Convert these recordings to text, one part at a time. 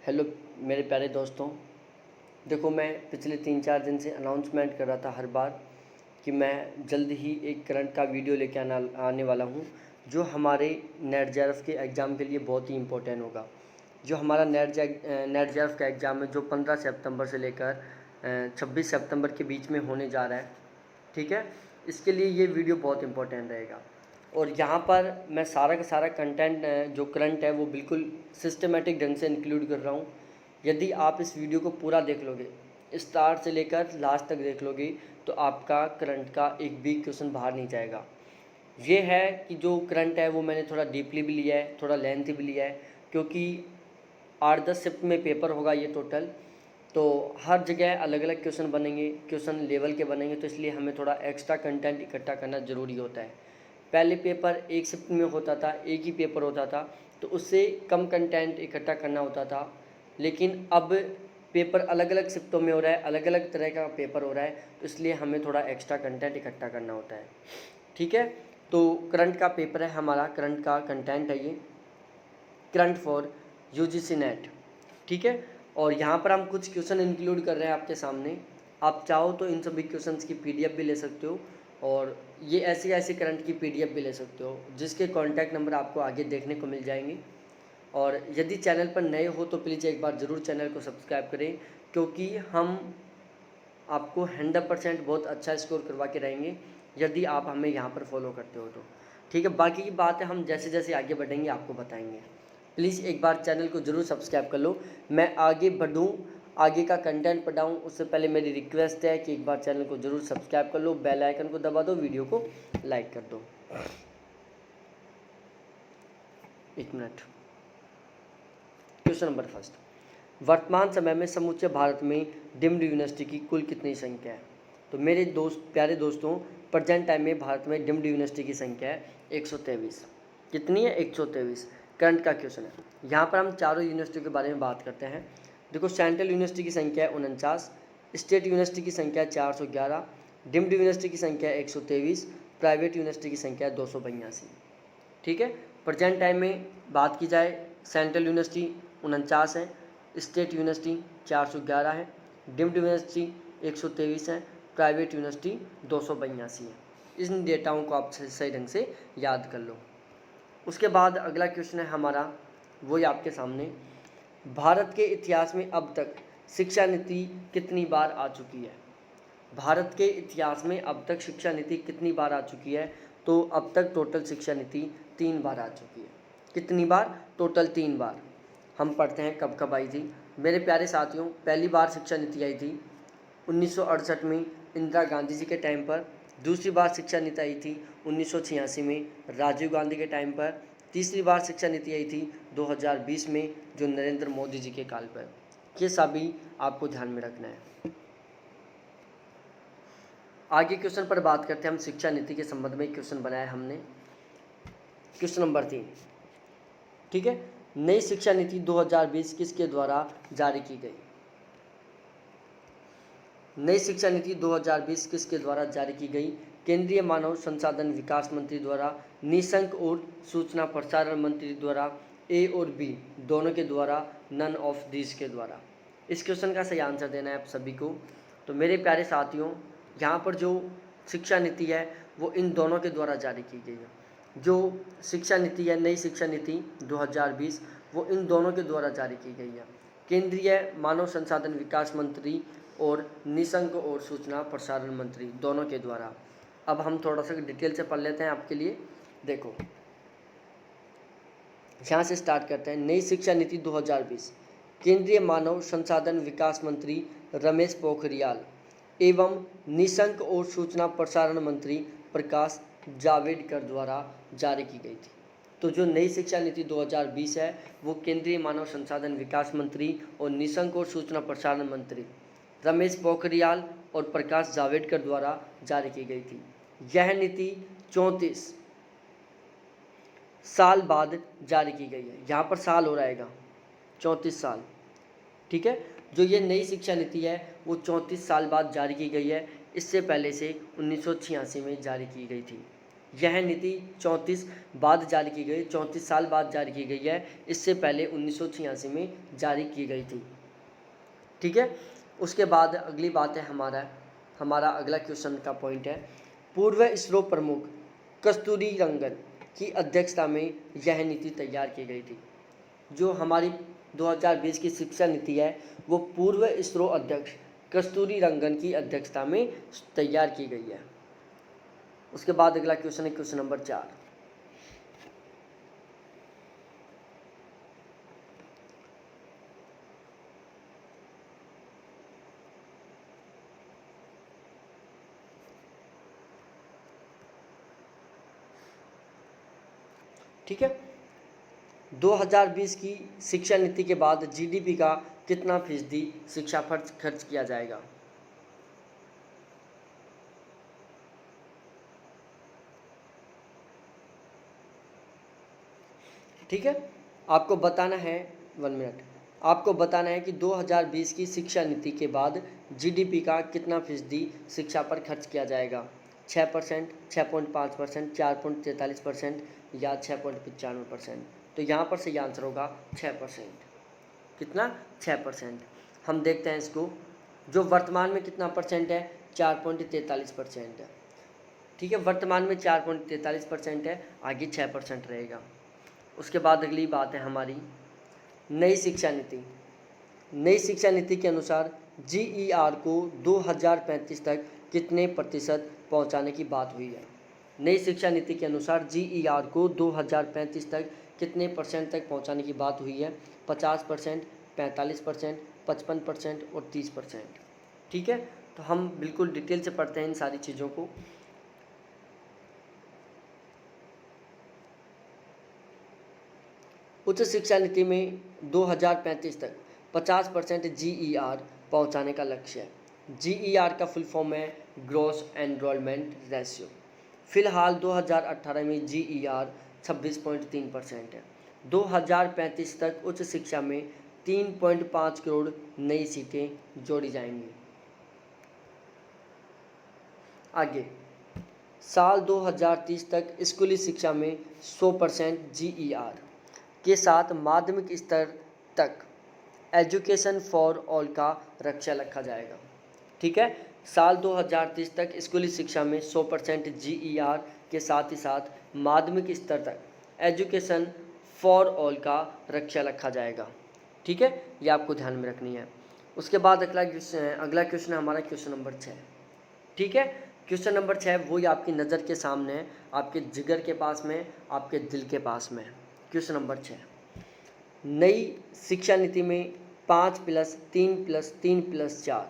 Hello मेरे प्यारे दोस्तों। देखो, मैं पिछले 3-4 दिन से अनाउंसमेंट कर रहा था हर बार कि मैं जल्द ही एक करंट का वीडियो लेके आने वाला हूँ, जो हमारे नेट जेआरएफ के एग्ज़ाम के लिए बहुत ही इम्पोर्टेंट होगा। जो हमारा नेट जेआरएफ का एग्ज़ाम है, जो 15 सितंबर से लेकर 26 सितंबर के बीच में होने जा रहा है, ठीक है। इसके लिए ये वीडियो बहुत इम्पोर्टेंट रहेगा। और यहाँ पर मैं सारा का सारा कंटेंट जो करंट है वो बिल्कुल सिस्टमेटिक ढंग से इंक्लूड कर रहा हूँ। यदि आप इस वीडियो को पूरा देख लोगे, स्टार्ट से लेकर लास्ट तक देख लोगे, तो आपका करंट का एक भी क्वेश्चन बाहर नहीं जाएगा। ये है कि जो करंट है वो मैंने थोड़ा डीपली भी लिया है, थोड़ा लेंथ भी लिया है, क्योंकि 8-10 शिफ्ट में पेपर होगा ये टोटल। तो हर जगह अलग अलग क्वेश्चन बनेंगे, क्वेश्चन लेवल के बनेंगे, तो इसलिए हमें थोड़ा एक्स्ट्रा कंटेंट इकट्ठा करना ज़रूरी होता है। पहले पेपर एक शिफ्ट में होता था, एक ही पेपर होता था, तो उससे कम कंटेंट इकट्ठा करना होता था। लेकिन अब पेपर अलग अलग शिफ्टों में हो रहा है, अलग अलग तरह का पेपर हो रहा है, तो इसलिए हमें थोड़ा एक्स्ट्रा कंटेंट इकट्ठा करना होता है, ठीक है। तो करंट का पेपर है हमारा, करंट का कंटेंट है ये, करंट फॉर यूजीसी नेट, ठीक है। और यहाँ पर हम कुछ क्वेश्चन इंक्लूड कर रहे हैं आपके सामने। आप चाहो तो इन सभी क्वेश्चंस की पीडीएफ भी ले सकते हो, और ये ऐसे करंट की पीडीएफ भी ले सकते हो, जिसके कॉन्टैक्ट नंबर आपको आगे देखने को मिल जाएंगे। और यदि चैनल पर नए हो तो प्लीज़ एक बार ज़रूर चैनल को सब्सक्राइब करें, क्योंकि हम आपको 100% बहुत अच्छा स्कोर करवा के रहेंगे यदि आप हमें यहाँ पर फॉलो करते हो तो, ठीक है। बाकी की बात है हम जैसे जैसे आगे बढ़ेंगे आपको बताएंगे। प्लीज़ एक बार चैनल को ज़रूर सब्सक्राइब कर लो। मैं आगे बढ़ूँ, आगे का कंटेंट पढ़ाऊँ, उससे पहले मेरी रिक्वेस्ट है कि एक बार चैनल को ज़रूर सब्सक्राइब कर लो, बेल आइकन को दबा दो, वीडियो को लाइक कर दो। 1 मिनट। क्वेश्चन नंबर फर्स्ट, वर्तमान समय में समूचे भारत में डीम्ड यूनिवर्सिटी की कुल कितनी संख्या है? तो मेरे प्यारे दोस्तों, प्रेजेंट टाइम में भारत में डीम्ड यूनिवर्सिटी की संख्या है 123। कितनी है? 123। करंट का क्वेश्चन है। यहाँ पर हम चारों यूनिवर्सिटी के बारे में बात करते हैं। देखो, सेंट्रल यूनिवर्सिटी की संख्या है 49, स्टेट यूनिवर्सिटी की संख्या है 411, डीम्ड यूनिवर्सिटी की संख्या है 123, प्राइवेट यूनिवर्सिटी की संख्या है 282, ठीक है। प्रेजेंट टाइम में बात की जाए, सेंट्रल यूनिवर्सिटी 49 है, स्टेट यूनिवर्सिटी 411 है, डीम्ड यूनिवर्सिटी 123 है, प्राइवेट यूनिवर्सिटी 282 है। इन डेटाओं को आप सही ढंग से याद कर लो। उसके बाद अगला क्वेश्चन है हमारा, वही आपके सामने, भारत के इतिहास में अब तक शिक्षा नीति कितनी बार आ चुकी है? भारत के इतिहास में अब तक शिक्षा नीति कितनी बार आ चुकी है? तो अब तक टोटल शिक्षा नीति 3 बार आ चुकी है। कितनी बार? टोटल 3 बार। हम पढ़ते हैं कब कब आई थी। मेरे प्यारे साथियों, पहली बार शिक्षा नीति आई थी 1968 में इंदिरा गांधी जी के टाइम पर। दूसरी बार शिक्षा नीति आई थी 1986 में राजीव गांधी के टाइम पर। तीसरी बार शिक्षा नीति आई थी 2020 में, जो नरेंद्र मोदी जी के काल पर। ये सभी आपको ध्यान में रखना है। आगे क्वेश्चन पर बात करते हैं हम। शिक्षा नीति के संबंध में क्वेश्चन बनाया हमने, क्वेश्चन नंबर 3, ठीक है। नई शिक्षा नीति 2020 किसके द्वारा जारी की गई? नई शिक्षा नीति 2020 किसके द्वारा जारी की गई? केंद्रीय मानव संसाधन विकास मंत्री द्वारा, निशंक और सूचना प्रसारण मंत्री द्वारा, ए और बी दोनों के द्वारा, नन ऑफ दिस के द्वारा। इस क्वेश्चन का सही आंसर देना है आप सभी को। तो मेरे प्यारे साथियों, यहाँ पर जो शिक्षा नीति है वो इन दोनों के द्वारा जारी की गई है। जो शिक्षा नीति है, नई शिक्षा नीति 2020, वो इन दोनों के द्वारा जारी की गई है, केंद्रीय मानव संसाधन विकास मंत्री और निशंक और सूचना प्रसारण मंत्री दोनों के द्वारा। अब हम थोड़ा सा डिटेल से पढ़ लेते हैं आपके लिए। देखो, यहाँ से स्टार्ट करते हैं। नई शिक्षा नीति 2020, केंद्रीय मानव संसाधन विकास मंत्री रमेश पोखरियाल एवं निशंक और सूचना प्रसारण मंत्री प्रकाश जावड़ेकर द्वारा जारी की गई थी। तो जो नई शिक्षा नीति 2020 है वो केंद्रीय मानव संसाधन विकास मंत्री और निशंक और सूचना प्रसारण मंत्री रमेश पोखरियाल और प्रकाश जावड़ेकर द्वारा जारी की गई थी। यह नीति 34 साल बाद जारी की गई है। यहाँ पर साल हो रहेगा 34 साल, ठीक है। जो ये नई शिक्षा नीति है वो 34 साल बाद जारी की गई है। इससे पहले से 1986 में जारी की गई थी। यह नीति 34 बाद जारी की गई, 34 साल बाद जारी की गई है। इससे पहले 1986 में जारी की गई थी। ठीक है, उसके बाद अगली बात है हमारा अगला क्वेश्चन का पॉइंट है, पूर्व इसरो प्रमुख कस्तूरी रंगन की अध्यक्षता में यह नीति तैयार की गई थी। जो हमारी 2020 की शिक्षा नीति है वो पूर्व इसरो अध्यक्ष कस्तूरी रंगन की अध्यक्षता में तैयार की गई है। उसके बाद अगला क्वेश्चन है क्वेश्चन नंबर 4। ठीक है, 2020 की शिक्षा नीति के बाद जीडीपी का कितना फीसदी शिक्षा पर खर्च किया जाएगा? ठीक है, आपको बताना है 1 मिनट, आपको बताना है कि 2020 की शिक्षा नीति के बाद जीडीपी का कितना फीसदी शिक्षा पर खर्च किया जाएगा? 6%, 6.5%, 4.43% या 6.95%। तो यहाँ पर सही आंसर होगा 6%। कितना? 6%। हम देखते हैं इसको, जो वर्तमान में कितना परसेंट है? 4.43% है। ठीक है, वर्तमान में 4.43% है, आगे 6% रहेगा। उसके बाद अगली बात है हमारी नई शिक्षा नीति। नई शिक्षा नीति के अनुसार जीईआर को 2035 तक कितने प्रतिशत पहुंचाने की बात हुई है? नई शिक्षा नीति के अनुसार जीईआर को 2035 तक कितने परसेंट तक पहुंचाने की बात हुई है? 50%, 45%, 55% और 30%। ठीक है, तो हम बिल्कुल डिटेल से पढ़ते हैं इन सारी चीज़ों को। उच्च शिक्षा नीति में 2035 तक 50% जीईआर पहुंचाने का लक्ष्य है। जीईआर का फुल फॉर्म है ग्रॉस एनरोलमेंट रेशियो। फिलहाल 2018 में जीईआर 26.3% है। 2035 तक उच्च शिक्षा में 3.5 करोड़ नई सीटें जोड़ी जाएंगी। आगे, साल 2030 तक स्कूली शिक्षा में 100% जीईआर के साथ माध्यमिक स्तर तक एजुकेशन फॉर ऑल का लक्ष्य रखा जाएगा। ठीक है, साल 2030 तक स्कूली शिक्षा में 100% जीईआर के साथ ही साथ माध्यमिक स्तर तक एजुकेशन फॉर ऑल का लक्ष्य रखा जाएगा। ठीक है, ये आपको ध्यान में रखनी है। उसके बाद अगला क्वेश्चन है हमारा क्वेश्चन नंबर 6। ठीक है, क्वेश्चन नंबर 6 वही आपकी नज़र के सामने है, आपके जिगर के पास में, आपके दिल के पास में है। क्वेश्चन नंबर 6, नई शिक्षा नीति में 5+3+3+4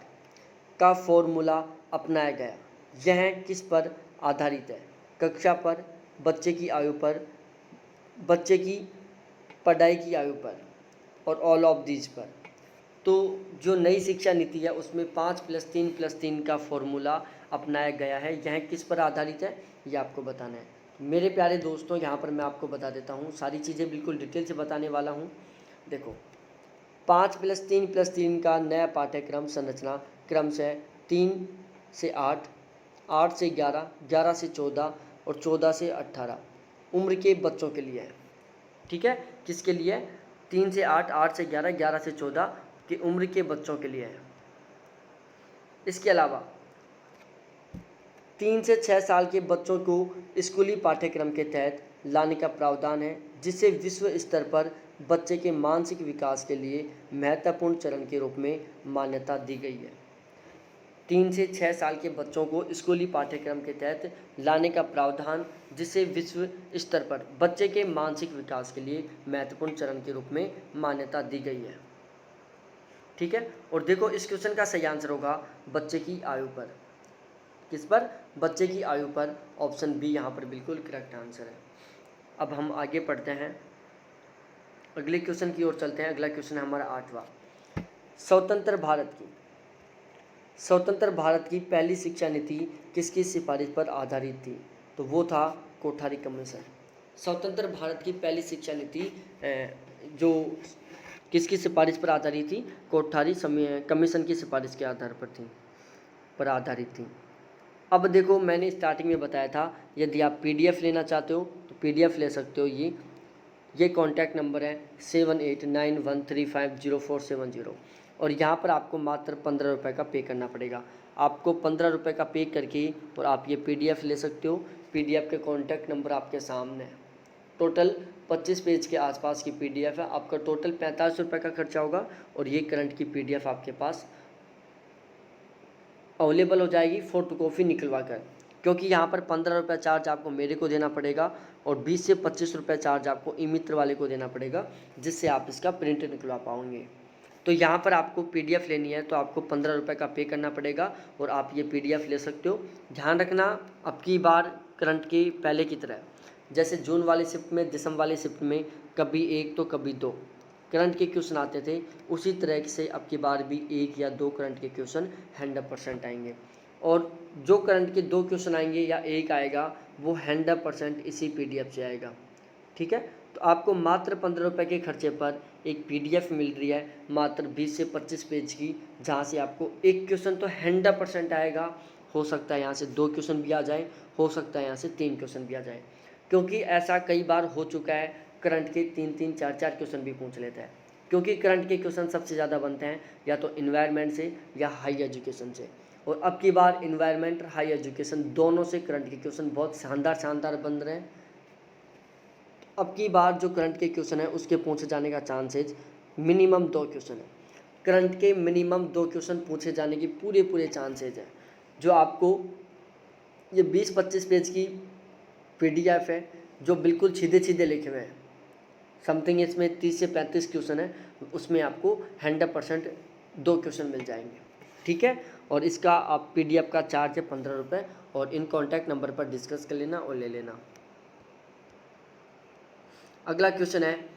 का फॉर्मूला अपनाया गया। यह किस पर आधारित है? कक्षा पर, बच्चे की आयु पर, बच्चे की पढ़ाई की आयु पर और ऑल ऑफ दीज पर। तो जो नई शिक्षा नीति है उसमें 5+3+3 का फॉर्मूला अपनाया गया है। यह किस पर आधारित है ये आपको बताना है। मेरे प्यारे दोस्तों, यहाँ पर मैं आपको बता देता हूँ, सारी चीज़ें बिल्कुल डिटेल से बताने वाला हूँ। देखो, 5+3+3 का नया पाठ्यक्रम संरचना क्रमशः 3 से 8, 8 से 11, 11 से 14 और 14 से 18 उम्र के बच्चों के लिए है। ठीक है, किसके लिए? 3 से 8, 8 से 11, 11 से 14 की उम्र के बच्चों के लिए है। इसके अलावा 3 से 6 साल के बच्चों को स्कूली पाठ्यक्रम के तहत लाने का प्रावधान है, जिसे विश्व स्तर पर बच्चे के मानसिक विकास के लिए महत्वपूर्ण चरण के रूप में मान्यता दी गई है। 3 से 6 साल के बच्चों को स्कूली पाठ्यक्रम के तहत लाने का प्रावधान, जिसे विश्व स्तर पर बच्चे के मानसिक विकास के लिए महत्वपूर्ण चरण के रूप में मान्यता दी गई है। ठीक है, और देखो इस क्वेश्चन का सही आंसर होगा बच्चे की आयु पर। किस पर? बच्चे की आयु पर। ऑप्शन बी यहाँ पर बिल्कुल करेक्ट आंसर है। अब हम आगे पढ़ते हैं, अगले क्वेश्चन की ओर चलते हैं। अगला क्वेश्चन है हमारा 8वां। स्वतंत्र भारत की पहली शिक्षा नीति किसकी सिफारिश पर आधारित थी? तो वो था कोठारी कमीशन। स्वतंत्र भारत की पहली शिक्षा नीति जो किसकी सिफारिश पर आधारित थी? कोठारी कमीशन की सिफारिश के आधार पर आधारित थी। अब देखो मैंने स्टार्टिंग में बताया था, यदि आप PDF लेना चाहते हो तो PDF ले सकते हो। ये कॉन्टैक्ट नंबर है 7891350470 और यहाँ पर आपको मात्र 15 रुपये का पे करना पड़ेगा। आपको 15 रुपये का पे करके और आप ये PDF ले सकते हो। PDF के कॉन्टैक्ट नंबर आपके सामने है। टोटल 25 पेज के आसपास की PDF है। आपका टोटल 45 रुपये का खर्चा होगा और ये करंट की PDF आपके पास अवेलेबल हो जाएगी फोटो कॉपी निकलवा कर, क्योंकि यहाँ पर 15 रुपये चार्ज आपको मेरे को देना पड़ेगा और 20 से 25 रुपये चार्ज आपको ई मित्र वाले को देना पड़ेगा, जिससे आप इसका प्रिंट निकलवा पाओगे। तो यहाँ पर आपको PDF लेनी है तो आपको 15 रुपये का पे करना पड़ेगा और आप ये PDF ले सकते हो। ध्यान रखना, अब की बार करंट के पहले की तरह, जैसे जून वाली शिफ्ट में, दिसंबर वाली शिफ्ट में कभी 1 तो कभी 2 करंट के क्वेश्चन आते थे, उसी तरह से अब की बार भी 1 या 2 करंट के क्वेश्चन 100% आएंगे। और जो करंट के 2 क्वेश्चन आएंगे या 1 आएगा वो 100% इसी PDF से आएगा। ठीक है, तो आपको मात्र 15 रुपये के खर्चे पर एक PDF मिल रही है मात्र 20 से 25 पेज की, जहाँ से आपको एक क्वेश्चन तो 100% आएगा। हो सकता है यहाँ से 2 क्वेश्चन भी आ जाए, हो सकता है यहाँ से 3 क्वेश्चन भी आ जाए, क्योंकि ऐसा कई बार हो चुका है। करंट के 3-3, 4-4 क्वेश्चन भी पूछ लेता है, क्योंकि करंट के क्वेश्चन सबसे ज़्यादा बनते हैं या तो इन्वायरमेंट से या हाई एजुकेशन से। और अब की बार इन्वायरमेंट और हाई एजुकेशन दोनों से करंट के क्वेश्चन बहुत शानदार बन रहे हैं। अब की बार जो करंट के क्वेश्चन है उसके पूछे जाने का चांसेज मिनिमम 2 क्वेश्चन है। करंट के मिनिमम 2 क्वेश्चन पूछे जाने की पूरे चांसेज है। जो आपको ये 20-25 पेज की PDF है जो बिल्कुल सीधे लिखे हुए हैं, समथिंग इसमें 30 से 35 क्वेश्चन है, उसमें आपको 100% 2 क्वेश्चन मिल जाएंगे। ठीक है, और इसका आप PDF का चार्ज है 15 रुपये और इन कॉन्टैक्ट नंबर पर डिस्कस कर लेना और ले लेना। अगला क्वेश्चन है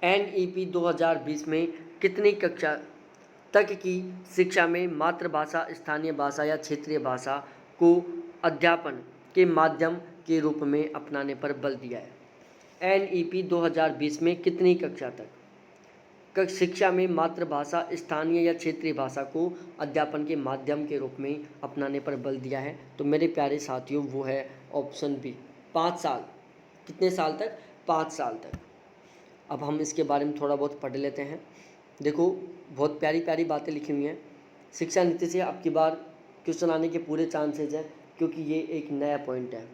NEP 2020 में कितनी कक्षा तक की शिक्षा में मातृभाषा, स्थानीय भाषा या क्षेत्रीय भाषा को अध्यापन के माध्यम के रूप में अपनाने पर बल दिया है। NEP 2020 में कितनी कक्षा तक शिक्षा में मातृभाषा, स्थानीय या क्षेत्रीय भाषा को अध्यापन के माध्यम के रूप में अपनाने पर बल दिया है? तो मेरे प्यारे साथियों वो है ऑप्शन बी, 5 साल। कितने साल तक? 5 साल तक। अब हम इसके बारे में थोड़ा बहुत पढ़ लेते हैं। देखो बहुत प्यारी बातें लिखी हुई हैं। शिक्षा नीति से अब की बार क्वेश्चन आने के पूरे चांसेज हैं, क्योंकि ये एक नया पॉइंट है।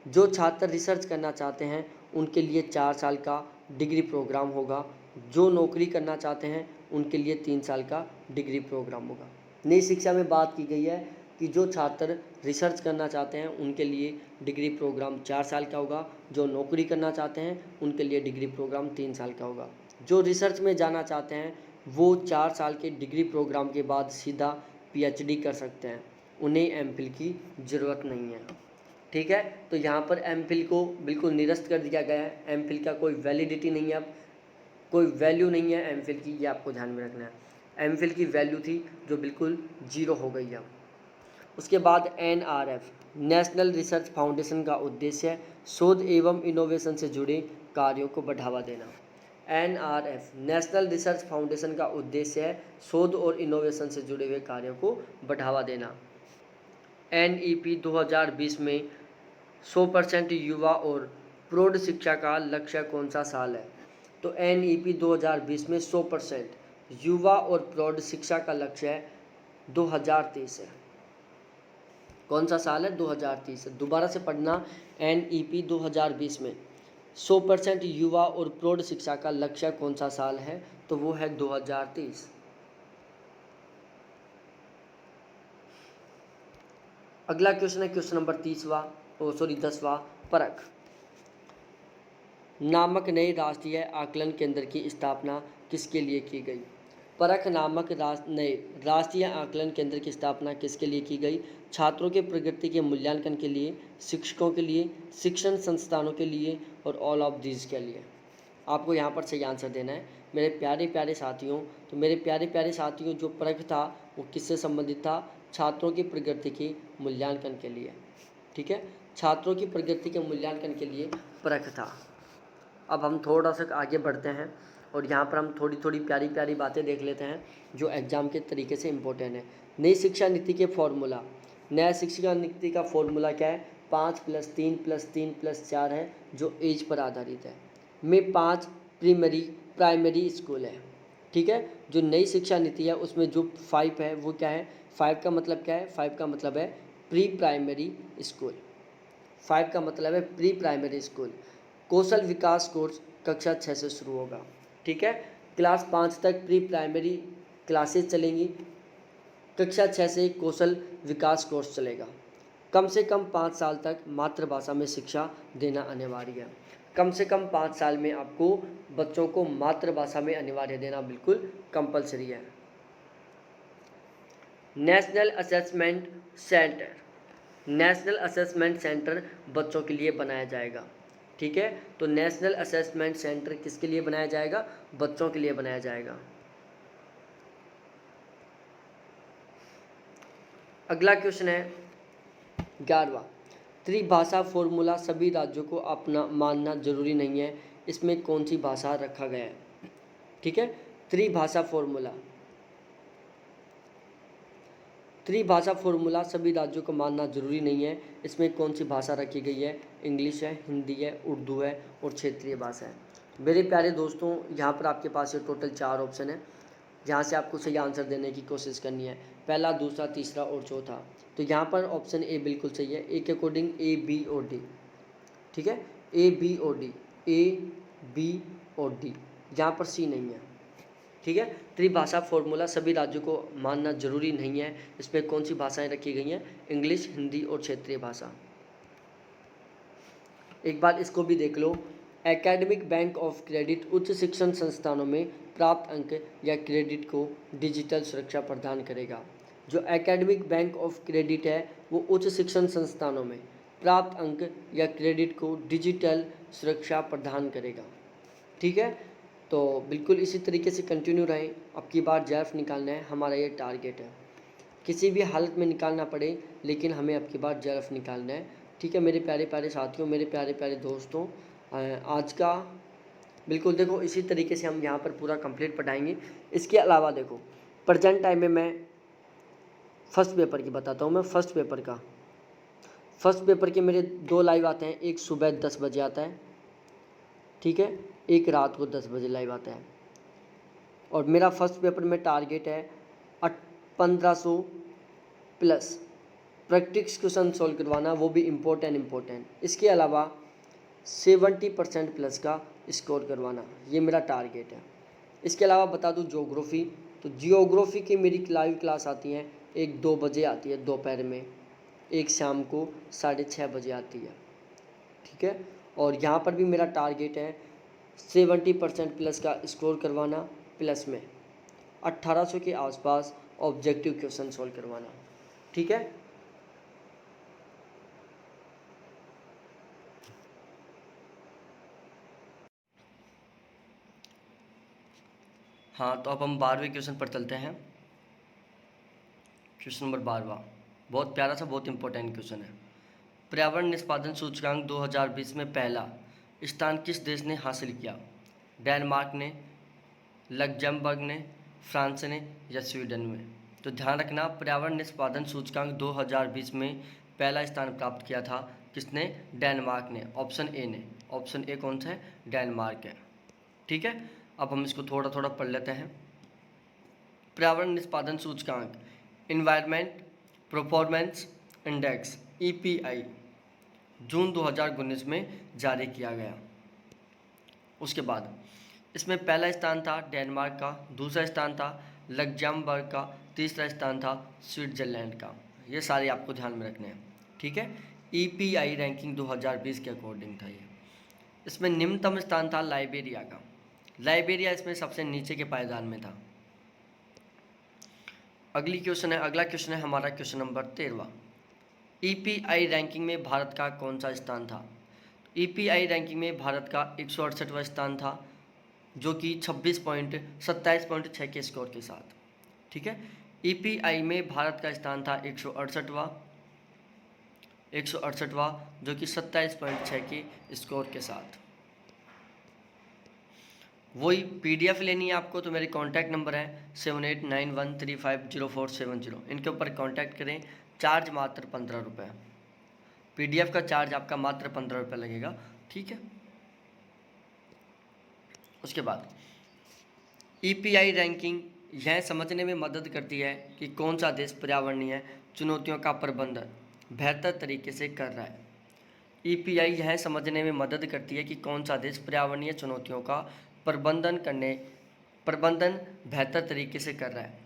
जो छात्र रिसर्च करना चाहते हैं उनके लिए 4 साल का डिग्री प्रोग्राम होगा। जो नौकरी करना चाहते हैं उनके लिए 3 साल का डिग्री प्रोग्राम होगा। नई शिक्षा में बात की गई है कि जो छात्र रिसर्च करना चाहते हैं उनके लिए डिग्री प्रोग्राम 4 साल का होगा। जो नौकरी करना चाहते हैं उनके लिए डिग्री प्रोग्राम 3 साल का होगा। जो रिसर्च में जाना चाहते हैं वो 4 साल के डिग्री प्रोग्राम के बाद सीधा PhD कर सकते हैं, उन्हें MPhil की ज़रूरत नहीं है। ठीक है, तो यहाँ पर MPhil को बिल्कुल निरस्त कर दिया गया है। MPhil का कोई वैलिडिटी नहीं है, अब कोई वैल्यू नहीं है MPhil की, ये आपको ध्यान में रखना है। MPhil की वैल्यू थी जो बिल्कुल 0 हो गई है। उसके बाद NRF नेशनल रिसर्च फाउंडेशन का उद्देश्य है शोध एवं इनोवेशन से जुड़े कार्यों को बढ़ावा देना। NRF नेशनल रिसर्च फाउंडेशन का उद्देश्य है शोध और इनोवेशन से जुड़े हुए कार्यों को बढ़ावा देना। NEP 2020 में 100% युवा और प्रौढ़ शिक्षा का लक्ष्य कौन सा साल है? तो NEP 2020 में 100% युवा और प्रौढ़ शिक्षा का लक्ष्य है 2023 है। कौन सा साल है? 2030 है। दोबारा से पढ़ना, NEP 2020 में 100% युवा और प्रौढ़ शिक्षा का लक्ष्य कौन सा साल है? तो वो है 2030। अगला क्वेश्चन है क्वेश्चन नंबर 10वां, परख नामक नए राष्ट्रीय आकलन केंद्र की स्थापना किसके लिए की गई? परख नामक नए राष्ट्रीय आकलन केंद्र की स्थापना किसके लिए की गई? छात्रों के प्रगति के मूल्यांकन के लिए, शिक्षकों के लिए, शिक्षण संस्थानों के लिए और ऑल ऑफ दीज के लिए। आपको यहाँ पर सही आंसर देना है मेरे प्यारे साथियों। तो मेरे प्यारे साथियों जो परख था वो किससे संबंधित था? छात्रों की प्रगति के मूल्यांकन के लिए। ठीक है, छात्रों की प्रगति के मूल्यांकन के लिए परख था। अब हम थोड़ा सा आगे बढ़ते हैं और यहाँ पर हम थोड़ी प्यारी बातें देख लेते हैं जो एग्ज़ाम के तरीके से इम्पोर्टेंट है। नई शिक्षा नीति के फॉर्मूला, नया शिक्षा नीति का फॉर्मूला क्या है? 5+3+3+4 है जो एज पर आधारित है। में 5 प्राइमरी स्कूल है, ठीक है। जो नई शिक्षा नीति है उसमें जो 5 है वो क्या है? 5 का मतलब क्या है? 5 का मतलब है प्री प्राइमरी स्कूल। 5 का मतलब है प्री प्राइमरी स्कूल। कौशल विकास कोर्स कक्षा 6 से शुरू होगा, ठीक है। क्लास 5 तक प्री प्राइमरी क्लासेस चलेंगी, कक्षा 6 से कौशल विकास कोर्स चलेगा। कम से कम 5 साल तक मातृभाषा में शिक्षा देना अनिवार्य है। कम से कम 5 साल में आपको बच्चों को मातृभाषा में अनिवार्य देना बिल्कुल कंपलसरी है। National assessment centre, national assessment centre बच्चों के लिए बनाया जाएगा, ठीक है। तो नेशनल असेसमेंट सेंटर किसके लिए बनाया जाएगा? बच्चों के लिए बनाया जाएगा। अगला क्वेश्चन है 11वां, त्रिभाषा फॉर्मूला सभी राज्यों को अपना मानना जरूरी नहीं है, इसमें कौन सी भाषा रखा गया है? ठीक है, त्रिभाषा फॉर्मूला, त्रिभाषा फॉर्मूला सभी राज्यों को मानना जरूरी नहीं है, इसमें कौन सी भाषा रखी गई है? इंग्लिश है, हिंदी है, उर्दू है और क्षेत्रीय भाषा है। मेरे प्यारे दोस्तों, यहाँ पर आपके पास ये टोटल 4 ऑप्शन है, जहाँ से आपको सही आंसर देने की कोशिश करनी है, पहला, दूसरा, तीसरा और चौथा। तो यहाँ पर ऑप्शन ए बिल्कुल सही है, ए के अकॉर्डिंग ए, बी और डी, ठीक है, ए, बी और डी, ए, बी और डी, यहाँ पर सी नहीं है, ठीक है। त्रिभाषा फॉर्मूला सभी राज्यों को मानना जरूरी नहीं है, इसमें कौन सी भाषाएं रखी गई हैं? इंग्लिश, हिंदी और क्षेत्रीय भाषा। एक बार इसको भी देख लो, एकेडमिक बैंक ऑफ क्रेडिट उच्च शिक्षण संस्थानों में प्राप्त अंक या क्रेडिट को डिजिटल सुरक्षा प्रदान करेगा। जो एकेडमिक बैंक ऑफ क्रेडिट है वो उच्च शिक्षण संस्थानों में प्राप्त अंक या क्रेडिट को डिजिटल सुरक्षा प्रदान करेगा, ठीक है। तो बिल्कुल इसी तरीके से कंटिन्यू रहें, अब की बार जेएफ निकालना है, हमारा ये टारगेट है, किसी भी हालत में निकालना पड़े लेकिन हमें अब की बार जेएफ निकालना है, ठीक है। मेरे प्यारे प्यारे साथियों, मेरे प्यारे प्यारे दोस्तों, आज का बिल्कुल देखो इसी तरीके से हम यहाँ पर पूरा कंप्लीट पढ़ाएंगे। इसके अलावा देखो प्रेजेंट टाइम में मैं फर्स्ट पेपर की बताता हूँ, मैं फर्स्ट पेपर के मेरे 2 लाइव आते हैं, एक सुबह 10 बजे आता है, ठीक है, एक रात को 10 बजे लाइव आता है। और मेरा फर्स्ट पेपर में टारगेट है 1500 प्लस प्रैक्टिस क्वेश्चन सॉल्व करवाना, वो भी इम्पोर्टेंट। इसके अलावा 70% प्लस का स्कोर करवाना, ये मेरा टारगेट है। इसके अलावा बता दूं ज्योग्राफी, तो जियोग्राफी की मेरी लाइव क्लास आती हैं, एक 2 बजे आती है दोपहर में, एक शाम को 6:30 बजे आती है, ठीक है। और यहाँ पर भी मेरा टारगेट है 70% प्लस का स्कोर करवाना, प्लस में 1800 के आसपास ऑब्जेक्टिव क्वेश्चन सॉल्व करवाना, ठीक है। हाँ, तो अब हम 12वें क्वेश्चन पर चलते हैं। क्वेश्चन नंबर 12वां बहुत प्यारा सा, बहुत इंपॉर्टेंट क्वेश्चन है। पर्यावरण निष्पादन सूचकांक 2020 में पहला स्थान किस देश ने हासिल किया? डेनमार्क ने, लग्जमबर्ग ने, फ्रांस ने या स्वीडन में? तो ध्यान रखना, पर्यावरण निष्पादन सूचकांक 2020 में पहला स्थान प्राप्त किया था किसने? डेनमार्क ने, ऑप्शन ए ने। ऑप्शन ए कौन सा है? डेनमार्क है, ठीक है। अब हम इसको थोड़ा थोड़ा पढ़ लेते हैं। पर्यावरण निष्पादन सूचकांक, इन्वायरमेंट परफॉर्मेंस इंडेक्स, EPI, जून 2019 में जारी किया गया। उसके बाद इसमें पहला स्थान था डेनमार्क का, दूसरा स्थान था लग्जमबर्ग का, तीसरा स्थान था स्विट्जरलैंड का। ये सारे आपको ध्यान में रखने हैं, ठीक है। EPI रैंकिंग 2020 के अकॉर्डिंग था ये। इसमें निम्नतम स्थान था लाइबेरिया का, लाइबेरिया इसमें सबसे नीचे के पायदान में था। अगला क्वेश्चन है हमारा क्वेश्चन नंबर 13वां। EPI रैंकिंग में भारत का कौन सा स्थान था? EPI रैंकिंग में भारत का 168वां स्थान था, जो कि 27.6 के स्कोर के साथ, ठीक है। EPI में भारत का स्थान था 168वां, जो कि 27.6 के स्कोर के साथ। वही PDF लेनी है आपको तो मेरे कॉन्टैक्ट नंबर है 7891350470, इनके ऊपर कॉन्टैक्ट करें। चार्ज मात्र 15 रुपये, PDF का चार्ज आपका मात्र 15 रुपये लगेगा, ठीक है। उसके बाद EPI रैंकिंग यह समझने में मदद करती है कि कौन सा देश पर्यावरणीय चुनौतियों का प्रबंधन बेहतर तरीके से कर रहा है। EPI यह समझने में मदद करती है कि कौन सा देश पर्यावरणीय चुनौतियों का प्रबंधन बेहतर तरीके से कर रहा है।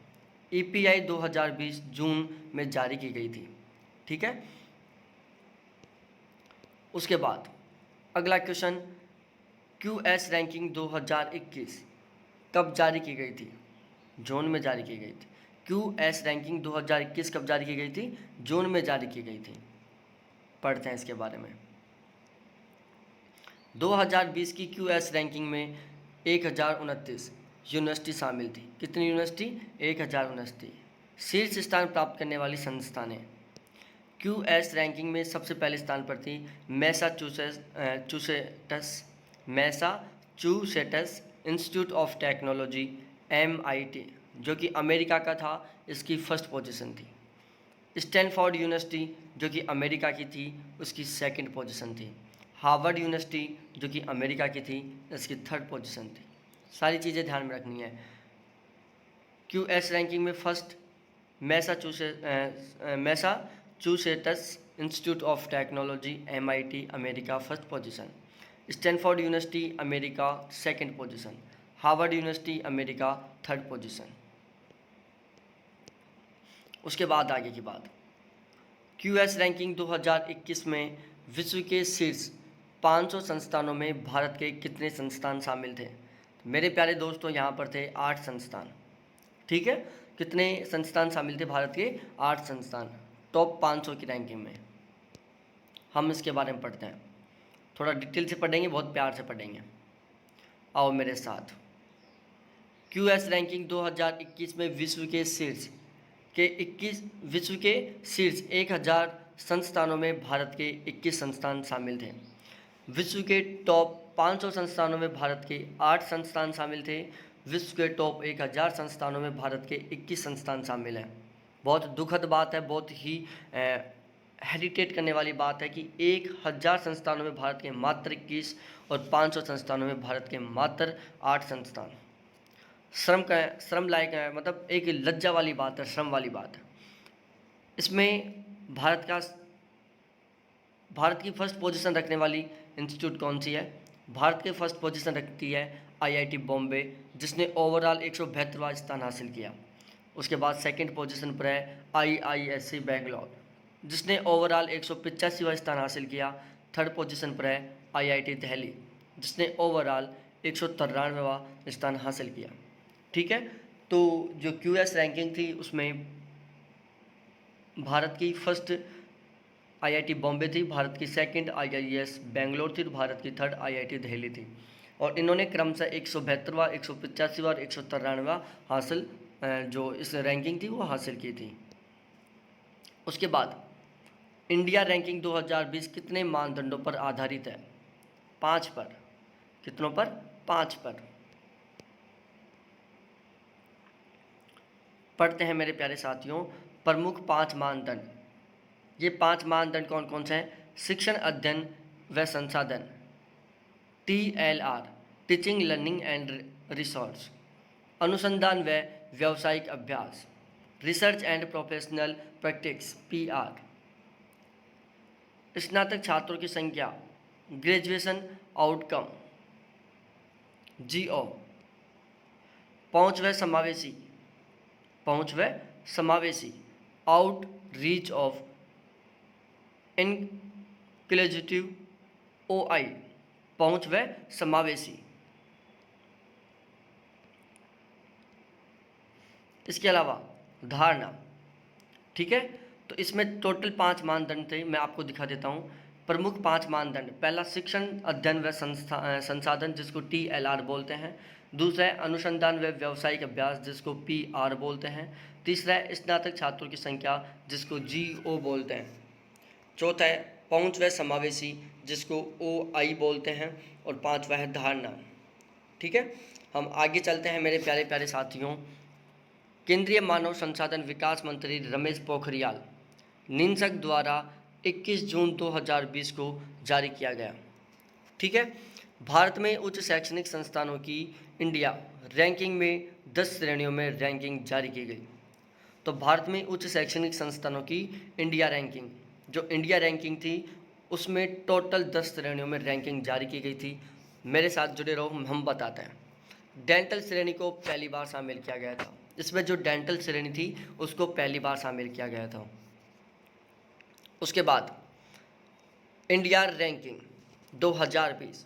EPI 2020 जून में जारी की गई थी, ठीक है। उसके बाद अगला क्वेश्चन, QS रैंकिंग 2021 कब जारी की गई थी? जून में जारी की गई थी। QS रैंकिंग 2021 कब जारी की गई थी? जून में जारी की गई थी। पढ़ते हैं इसके बारे में। 2020 की QS रैंकिंग में 1029 यूनिवर्सिटी शामिल थी। कितनी यूनिवर्सिटी? 1029। शीर्ष स्थान प्राप्त करने वाली संस्थानें QS रैंकिंग में सबसे पहले स्थान पर थी Massachusetts institute of technology MIT, जो कि अमेरिका का था, इसकी फर्स्ट पोजीशन थी। स्टैनफोर्ड यूनिवर्सिटी जो कि अमेरिका की थी, उसकी सेकंड पोजीशन थी। हार्वर्ड यूनिवर्सिटी जो कि अमेरिका की थी, इसकी थर्ड पोजीशन थी। सारी चीज़ें ध्यान में रखनी है। QS रैंकिंग में first Massachusetts institute of technology MIT America first position, Stanford university America second position, Harvard university America third position. उसके बाद आगे की बात, QS रैंकिंग 2021 में विश्व के शीर्ष 500 संस्थानों में भारत के कितने संस्थान शामिल थे? मेरे प्यारे दोस्तों, यहाँ पर थे 8 संस्थान, ठीक है। कितने संस्थान शामिल थे? भारत के 8 संस्थान टॉप 500 की रैंकिंग में। हम इसके बारे में पढ़ते हैं, थोड़ा डिटेल से पढ़ेंगे, बहुत प्यार से पढ़ेंगे। आओ मेरे साथ। QS रैंकिंग 2021 में विश्व के शीर्ष 1000 संस्थानों में भारत के 21 संस्थान शामिल थे। विश्व के टॉप 500 संस्थानों में भारत के 8 संस्थान शामिल थे। विश्व के टॉप 1000 संस्थानों में भारत के 21 संस्थान शामिल हैं। बहुत दुखद बात है, बहुत ही हेरिटेट करने वाली बात है कि 1000 संस्थानों में भारत के मात्र 21 और 500 संस्थानों में भारत के मात्र 8 संस्थान। श्रम लायक है, मतलब एक लज्जा वाली बात है, श्रम वाली बात है। इसमें भारत की फर्स्ट पोजीशन रखने वाली इंस्टीट्यूट कौन सी है? भारत के फर्स्ट पोजीशन रखती है IIT बॉम्बे, जिसने ओवरऑल 172वां स्थान हासिल किया। उसके बाद सेकंड पोजीशन पर है IISc बेंगलोर, जिसने ओवरऑल 185वां स्थान हासिल किया। थर्ड पोजीशन पर है IIT दिल्ली, जिसने ओवरऑल 193वां स्थान हासिल किया, ठीक है। तो जो QS रैंकिंग थी उसमें भारत की फर्स्ट IIT बॉम्बे थी, भारत की सेकंड IIS बेंगलोर थी, भारत की थर्ड IIT दिल्ली थी। और इन्होंने क्रमशः 172वां, 185वां और 193वां हासिल जो इस रैंकिंग थी वो हासिल की थी। उसके बाद इंडिया रैंकिंग 2020 कितने मानदंडों पर आधारित है? 5 पर। कितनों पर? 5 पर। पढ़ते हैं मेरे प्यारे साथियों, प्रमुख 5 मानदंड। ये 5 मानदंड कौन कौन से हैं? शिक्षण, अध्ययन व संसाधन, TLR teaching learning and research, अनुसंधान व व्यावसायिक अभ्यास, research and professional practice PR, स्नातक छात्रों की संख्या, ग्रेजुएशन आउटकम GO, पहुँच व समावेशी आउटरीच ऑफ इंक्लूसिव OI, पहुँच व समावेशी। इसके अलावा धारणा, ठीक है। तो इसमें टोटल 5 मानदंड थे, मैं आपको दिखा देता हूँ। प्रमुख 5 मानदंड, पहला शिक्षण, अध्ययन व संसाधन जिसको TLR बोलते हैं। दूसरा है अनुसंधान व व्यावसायिक अभ्यास जिसको PR बोलते हैं। तीसरा है स्नातक छात्रों की संख्या जिसको GO बोलते हैं। चौथा है पहुँच व समावेशी जिसको OI बोलते हैं। और 5वां है धारणा, ठीक है, हम आगे चलते हैं मेरे प्यारे प्यारे साथियों। केंद्रीय मानव संसाधन विकास मंत्री रमेश पोखरियाल निशंक द्वारा 21 जून 2020 को जारी किया गया। ठीक है, भारत में उच्च शैक्षणिक संस्थानों की इंडिया रैंकिंग में 10 श्रेणियों में रैंकिंग जारी की गई। तो भारत में उच्च शैक्षणिक संस्थानों की इंडिया रैंकिंग, जो इंडिया रैंकिंग थी उसमें टोटल 10 श्रेणियों में रैंकिंग जारी की गई थी। मेरे साथ जुड़े रहो, हम बताते हैं। डेंटल श्रेणी को पहली बार शामिल किया गया था। इसमें जो डेंटल श्रेणी थी उसको पहली बार शामिल किया गया था। उसके बाद इंडिया रैंकिंग 2020,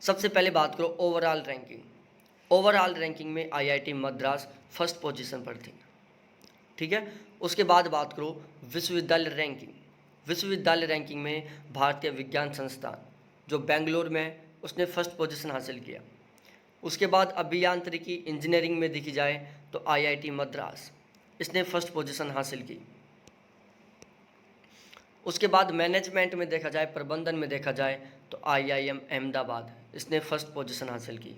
सबसे पहले बात करो ओवरऑल रैंकिंग। ओवरऑल रैंकिंग में आईआईटी मद्रास फर्स्ट पोजीशन पर थी। ठीक है, उसके बाद बात करो विश्वविद्यालय रैंकिंग। विश्वविद्यालय रैंकिंग में भारतीय विज्ञान संस्थान जो बेंगलोर में है उसने फर्स्ट पोजीशन हासिल किया। उसके बाद अभियांत्रिकी इंजीनियरिंग में देखी जाए तो आईआईटी मद्रास इसने फर्स्ट पोजीशन हासिल की। उसके बाद मैनेजमेंट में देखा जाए, प्रबंधन में देखा जाए तो आईआईएम अहमदाबाद इसने फर्स्ट पोजीशन हासिल की।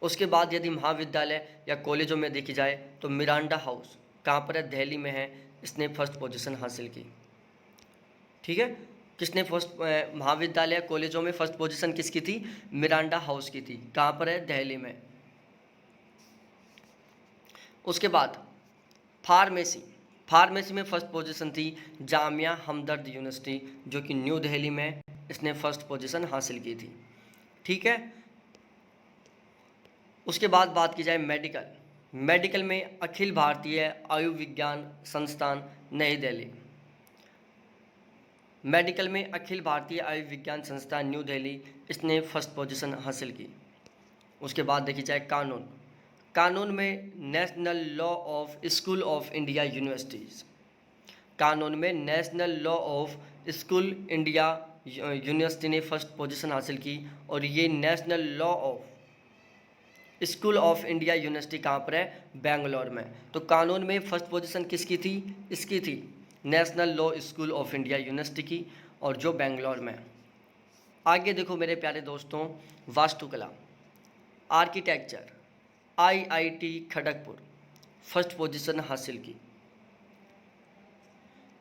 उसके बाद यदि महाविद्यालय या कॉलेजों में देखी जाए तो मिरांडा हाउस कहाँ पर है, दिल्ली में है, इसने फर्स्ट पोजीशन हासिल की। ठीक है, किसने फर्स्ट महाविद्यालय कॉलेजों में फर्स्ट पोजीशन किसकी थी? मिरांडा हाउस की थी। कहाँ पर है? दिल्ली में। उसके बाद फार्मेसी, फार्मेसी में फर्स्ट पोजीशन थी जामिया हमदर्द यूनिवर्सिटी जो कि न्यू दिल्ली में, इसने फर्स्ट पोजीशन हासिल की थी। ठीक है, उसके बाद बात की जाए मेडिकल। मेडिकल में अखिल भारतीय आयुर्विज्ञान संस्थान नई दिल्ली, मेडिकल में अखिल भारतीय आयुर्विज्ञान संस्थान न्यू दिल्ली इसने फर्स्ट पोजीशन हासिल की। उसके बाद देखी जाए कानून, कानून में national law of school of India universities, कानून में national law of school India university ने फर्स्ट पोजीशन हासिल की। और ये national law of school of India university कहाँ पर है? बेंगलोर में। तो कानून में फर्स्ट पोजीशन किसकी थी? इसकी थी, national law school of India university की, और जो बेंगलोर में। आगे देखो मेरे प्यारे दोस्तों, वास्तुकला, architecture, IIT Kharagpur first position हासिल की।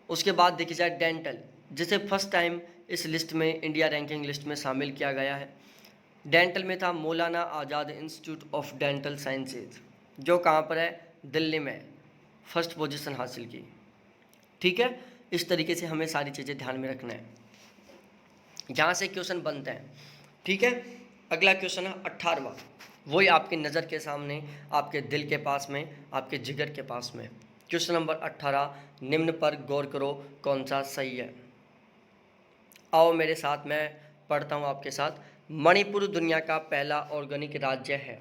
उसके बाद देखी जाए डेंटल, जिसे फर्स्ट टाइम इस लिस्ट में, इंडिया रैंकिंग लिस्ट में शामिल किया गया है। डेंटल में था मौलाना Azad Institute of dental sciences जो कहाँ पर है? दिल्ली में, फर्स्ट पोजीशन हासिल की। ठीक है, इस तरीके से हमें सारी चीज़ें ध्यान में रखना है, यहाँ से क्वेश्चन बनते हैं। ठीक है, अगला क्वेश्चन है 18वां, वही आपकी नज़र के सामने, आपके दिल के पास में, आपके जिगर के पास में। क्वेश्चन नंबर 18, निम्न पर गौर करो कौन सा सही है। आओ मेरे साथ, मैं पढ़ता हूँ आपके साथ। मणिपुर दुनिया का पहला ऑर्गेनिक राज्य है,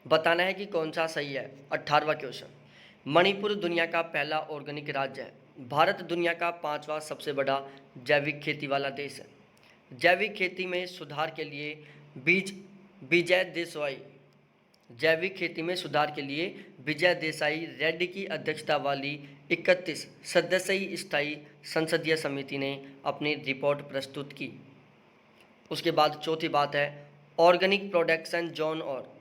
बताना है कि कौन सा सही है। 18वां क्वेश्चन, मणिपुर दुनिया का पहला ऑर्गेनिक राज्य है। भारत दुनिया का 5वां सबसे बड़ा जैविक खेती वाला देश है। जैविक खेती में सुधार के लिए विजय देसाई, जैविक खेती में सुधार के लिए विजय देसाई रेड्डी की अध्यक्षता वाली 31 सदस्यीय स्थायी संसदीय समिति ने अपनी रिपोर्ट प्रस्तुत की। उसके बाद चौथी बात है, ऑर्गेनिक प्रोडक्शन जोन और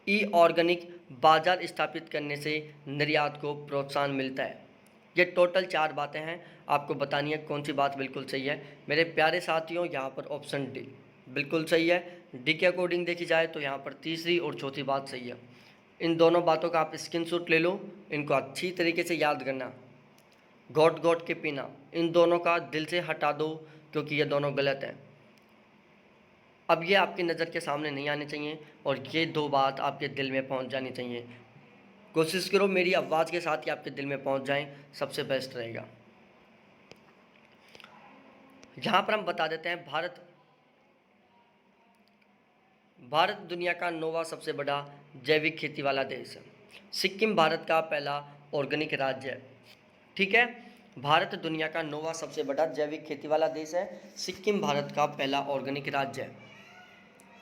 ई ऑर्गेनिक बाजार स्थापित करने से निर्यात को प्रोत्साहन मिलता है। ये टोटल 4 बातें हैं, आपको बतानी है कौन सी बात बिल्कुल सही है। मेरे प्यारे साथियों, यहाँ पर ऑप्शन डी बिल्कुल सही है। डी के अकॉर्डिंग देखी जाए तो यहाँ पर तीसरी और चौथी बात सही है। इन दोनों बातों का आप स्क्रीनशॉट ले लो, इनको अच्छी तरीके से याद करना, घोट घोट के पीना, इन दोनों का दिल से हटा दो क्योंकि ये दोनों गलत हैं। अब ये आपकी नज़र के सामने नहीं आने चाहिए और ये 2 बात आपके दिल में पहुंच जानी चाहिए। कोशिश करो मेरी आवाज़ के साथ ही आपके दिल में पहुंच जाएं, सबसे बेस्ट रहेगा। यहाँ पर हम बता देते हैं, भारत दुनिया का 9वां सबसे बड़ा जैविक खेती वाला देश है। सिक्किम भारत का पहला ऑर्गेनिक राज्य है। ठीक है, भारत दुनिया का 9वां सबसे बड़ा जैविक खेती वाला देश है। सिक्किम भारत का पहला ऑर्गेनिक राज्य है।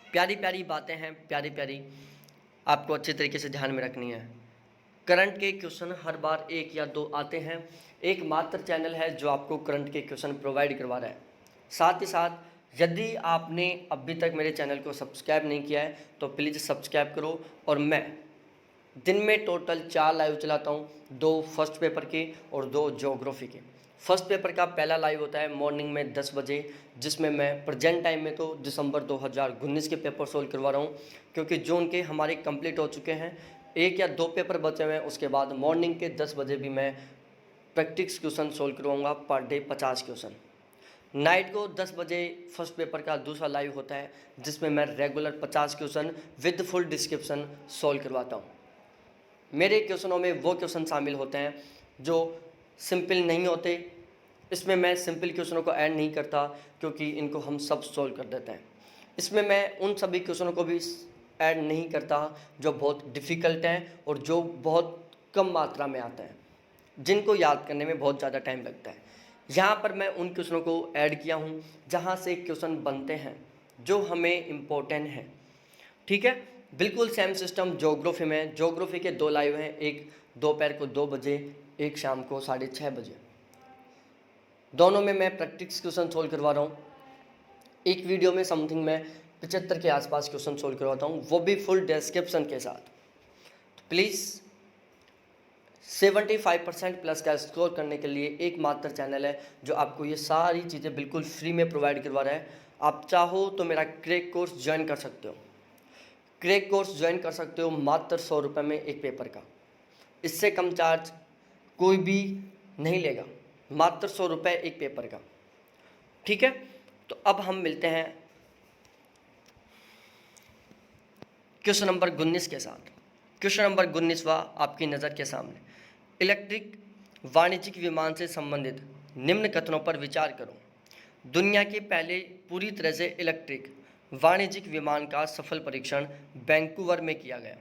प्यारी प्यारी बातें हैं, प्यारी प्यारी, आपको अच्छे तरीके से ध्यान में रखनी है। करंट के क्वेश्चन हर बार 1 या 2 आते हैं। एकमात्र चैनल है जो आपको करंट के क्वेश्चन प्रोवाइड करवा रहा है। साथ ही साथ यदि आपने अभी तक मेरे चैनल को सब्सक्राइब नहीं किया है तो प्लीज़ सब्सक्राइब करो। और मैं दिन में टोटल 4 लाइव चलाता हूँ, 2 फर्स्ट पेपर के और 2 ज्योग्राफी के। फर्स्ट पेपर का पहला लाइव होता है मॉर्निंग में 10 बजे, जिसमें मैं प्रेजेंट टाइम में तो दिसंबर 2019 के पेपर सोल्व करवा रहा हूँ, क्योंकि जून के हमारे कंप्लीट हो चुके हैं, 1 या 2 पेपर बचे हुए हैं। उसके बाद मॉर्निंग के 10 बजे भी मैं practice question solve करवाऊँगा, per day 50 question. Night को 10 बजे फर्स्ट पेपर का दूसरा लाइव होता है, जिसमें मैं regular 50 question with full description solve करवाता हूँ। मेरे क्वेश्चनों में वो क्वेश्चन शामिल होते हैं जो सिंपल नहीं होते। इसमें मैं सिंपल क्वेश्चनों को ऐड नहीं करता, क्योंकि इनको हम सब सोल्व कर देते हैं। इसमें मैं उन सभी क्वेश्चनों को भी ऐड नहीं करता जो बहुत डिफ़िकल्ट हैं और जो बहुत कम मात्रा में आते हैं, जिनको याद करने में बहुत ज़्यादा टाइम लगता है। यहाँ पर मैं उन क्वेश्चनों को ऐड किया हूँ जहाँ से क्वेश्चन बनते हैं जो हमें इम्पोर्टेंट हैं। ठीक है, बिल्कुल सेम सिस्टम ज्योग्राफी में। ज्योग्राफी के 2 लाइव हैं, एक दोपहर को 2 बजे, एक शाम को 6:30 बजे। दोनों में मैं प्रैक्टिस क्वेश्चन सोल्व करवा रहा हूँ। एक वीडियो में समथिंग मैं 75 के आसपास क्वेश्चन सोल्व करवाता हूँ, वो भी फुल डिस्क्रिप्शन के साथ। तो प्लीज़ 75% प्लस का स्कोर करने के लिए एकमात्र चैनल है जो आपको ये सारी चीज़ें बिल्कुल फ्री में प्रोवाइड करवा रहा है। आप चाहो तो मेरा क्रैक कोर्स ज्वाइन कर सकते हो। क्रैक कोर्स ज्वाइन कर सकते हो मात्र 100 रुपये में एक पेपर का। इससे कम चार्ज कोई भी नहीं लेगा, मात्र 100 रुपये एक पेपर का। ठीक है, तो अब हम मिलते हैं क्वेश्चन नंबर 19 के साथ। क्वेश्चन नंबर 19वां आपकी नज़र के सामने। इलेक्ट्रिक वाणिज्यिक विमान से संबंधित निम्न कथनों पर विचार करो। दुनिया के पहले पूरी तरह से इलेक्ट्रिक वाणिज्यिक विमान का सफल परीक्षण वैंकूवर में किया गया।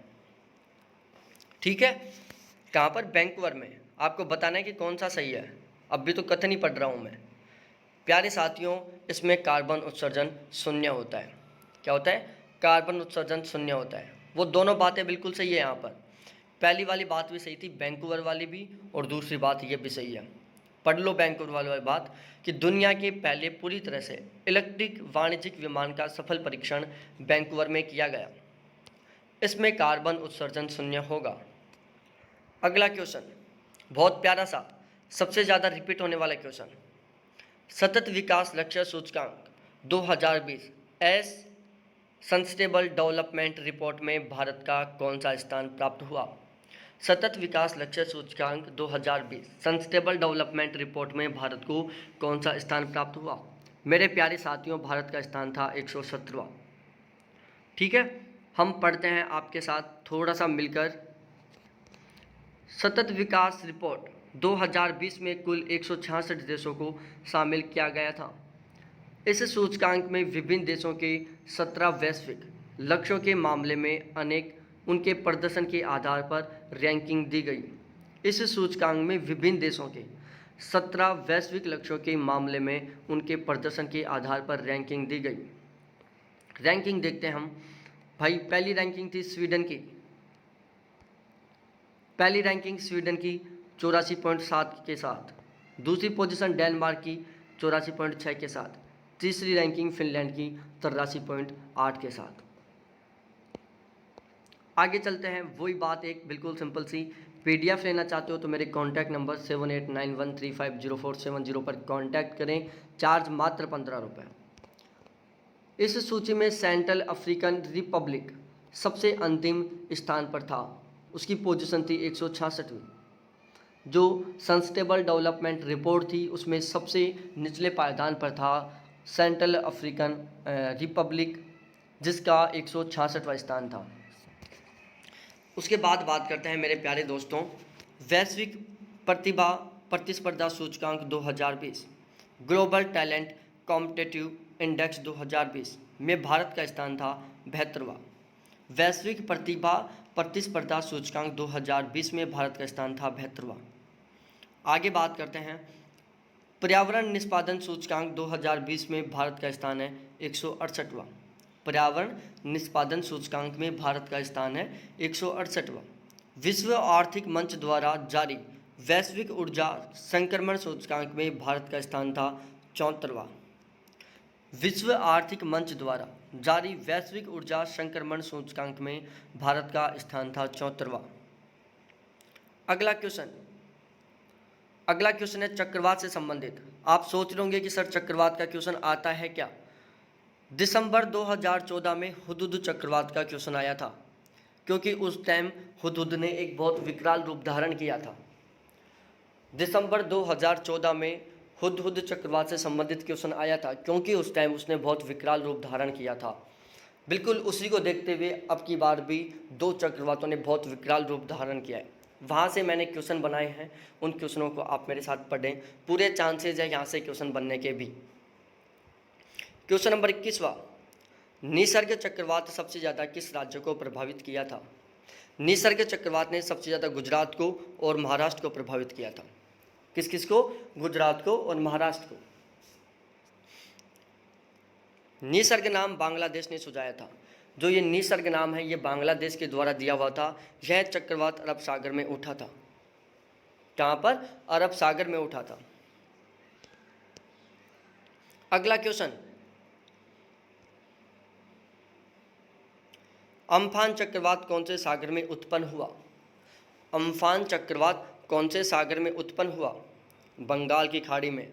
ठीक है, कहाँ पर? वैंकूवर में। आपको बताना है कि कौन सा सही है। अभी तो कथन ही पढ़ रहा हूँ मैं। प्यारे साथियों, इसमें कार्बन उत्सर्जन 0 होता है। क्या होता है? कार्बन उत्सर्जन 0 होता है। वो दोनों बातें बिल्कुल सही है। यहाँ पर पहली वाली बात भी सही थी, वैंकूवर वाली भी, और दूसरी बात ये भी सही है। पढ़ लो वैंकूवर वाली बात कि दुनिया के पहले पूरी तरह से इलेक्ट्रिक वाणिज्यिक विमान का सफल परीक्षण वैंकूवर में किया गया। इसमें कार्बन उत्सर्जन 0 होगा। अगला क्वेश्चन बहुत प्यारा सा, सबसे ज़्यादा रिपीट होने वाला क्वेश्चन। सतत विकास लक्ष्य सूचकांक 2020 एस सस्टेनेबल डेवलपमेंट रिपोर्ट में भारत का कौन सा स्थान प्राप्त हुआ? सतत विकास लक्ष्य सूचकांक 2020 सस्टेनेबल डेवलपमेंट रिपोर्ट में भारत को कौन सा स्थान प्राप्त हुआ? मेरे प्यारे साथियों, भारत का स्थान था 117वां। ठीक है, हम पढ़ते हैं आपके साथ थोड़ा सा मिलकर। सतत विकास रिपोर्ट 2020 में कुल 166 देशों को शामिल किया गया था। इस सूचकांक में विभिन्न देशों के 17 वैश्विक लक्ष्यों के मामले में अनेक उनके प्रदर्शन के आधार पर रैंकिंग दी गई। इस सूचकांक में विभिन्न देशों के 17 वैश्विक लक्ष्यों के मामले में उनके प्रदर्शन के आधार पर रैंकिंग दी गई। रैंकिंग देखते हैं हम। भाई, पहली रैंकिंग थी स्वीडन की। पहली रैंकिंग स्वीडन की 84.7 के साथ। दूसरी पोजीशन डेनमार्क की 84.6 के साथ। तीसरी रैंकिंग फिनलैंड की 83.8 के साथ। आगे चलते हैं। वही बात एक बिल्कुल सिंपल सी। पीडीएफ लेना चाहते हो तो मेरे कॉन्टैक्ट नंबर 7891350470 पर कॉन्टैक्ट करें। चार्ज मात्र 15 रुपये। इस सूची में सेंट्रल अफ्रीकन रिपब्लिक सबसे अंतिम स्थान पर था। उसकी पोजीशन थी 166वीं। जो सस्टेनेबल डेवलपमेंट रिपोर्ट थी उसमें सबसे निचले पायदान पर था सेंट्रल अफ्रीकन रिपब्लिक, जिसका 166वां स्थान था। उसके बाद बात करते हैं मेरे प्यारे दोस्तों, वैश्विक प्रतिभा प्रतिस्पर्धा सूचकांक 2020 ग्लोबल टैलेंट कॉम्पिटिटिव इंडेक्स 2020 में भारत का स्थान था 72वां। वैश्विक प्रतिभा प्रतिस्पर्धा सूचकांक 2020 में भारत का स्थान था 72वां। आगे बात करते हैं। पर्यावरण निष्पादन सूचकांक 2020 में भारत का स्थान है 168वां। पर्यावरण निष्पादन सूचकांक में भारत का स्थान है 168वां। विश्व आर्थिक मंच द्वारा जारी वैश्विक ऊर्जा संक्रमण सूचकांक में भारत का स्थान था 74वां। विश्व आर्थिक मंच द्वारा जारी वैश्विक ऊर्जा संक्रमण सूचकांक में भारत का स्थान था 74वां। अगला क्वेश्चन है चक्रवात से संबंधित। आप सोच रहे होंगे कि सर चक्रवात का क्वेश्चन आता है क्या। दिसंबर 2014 में हुदहुद चक्रवात का क्वेश्चन आया था, क्योंकि उस टाइम हुदहुद ने एक बहुत विकराल रूप धारण किया था। दिसंबर 2014 में हुदहुद चक्रवात से संबंधित क्वेश्चन आया था, क्योंकि उस टाइम उसने बहुत विकराल रूप धारण किया था। बिल्कुल उसी को देखते हुए अब की बार भी 2 चक्रवातों ने बहुत विकराल रूप धारण किया है। वहाँ से मैंने क्वेश्चन बनाए हैं, उन क्वेश्चनों को आप मेरे साथ पढ़ें, पूरे चांसेज है यहाँ से क्वेश्चन बनने के भी। क्वेश्चन नंबर 21वां, निसर्ग चक्रवात सबसे ज़्यादा किस राज्य को प्रभावित किया था। निसर्ग चक्रवात ने सबसे ज़्यादा गुजरात को और महाराष्ट्र को प्रभावित किया था। किस किस को? गुजरात को और महाराष्ट्र को। निसर्ग नाम बांग्लादेश ने सुझाया था। जो ये निसर्ग नाम है ये बांग्लादेश के द्वारा दिया हुआ था। यह चक्रवात अरब सागर में उठा था। कहाँ पर? अरब सागर में उठा था। अगला क्वेश्चन, अम्फान चक्रवात कौन से सागर में उत्पन्न हुआ। अम्फान चक्रवात कौन से सागर में उत्पन्न हुआ? बंगाल की खाड़ी में।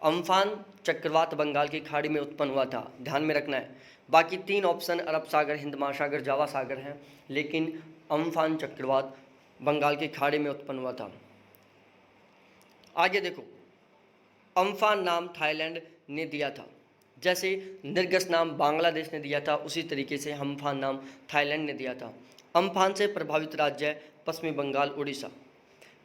अम्फान चक्रवात बंगाल की खाड़ी में उत्पन्न हुआ था, ध्यान में रखना है। बाकी 3 ऑप्शन अरब सागर, हिंद महासागर, जावा सागर हैं, लेकिन अम्फान चक्रवात बंगाल की खाड़ी में उत्पन्न हुआ था। आगे देखो, अम्फान नाम थाईलैंड ने दिया था। जैसे निर्गस नाम बांग्लादेश ने दिया था, उसी तरीके से अम्फान नाम थाईलैंड ने दिया था। अम्फान से प्रभावित राज्य है पश्चिमी बंगाल, उड़ीसा।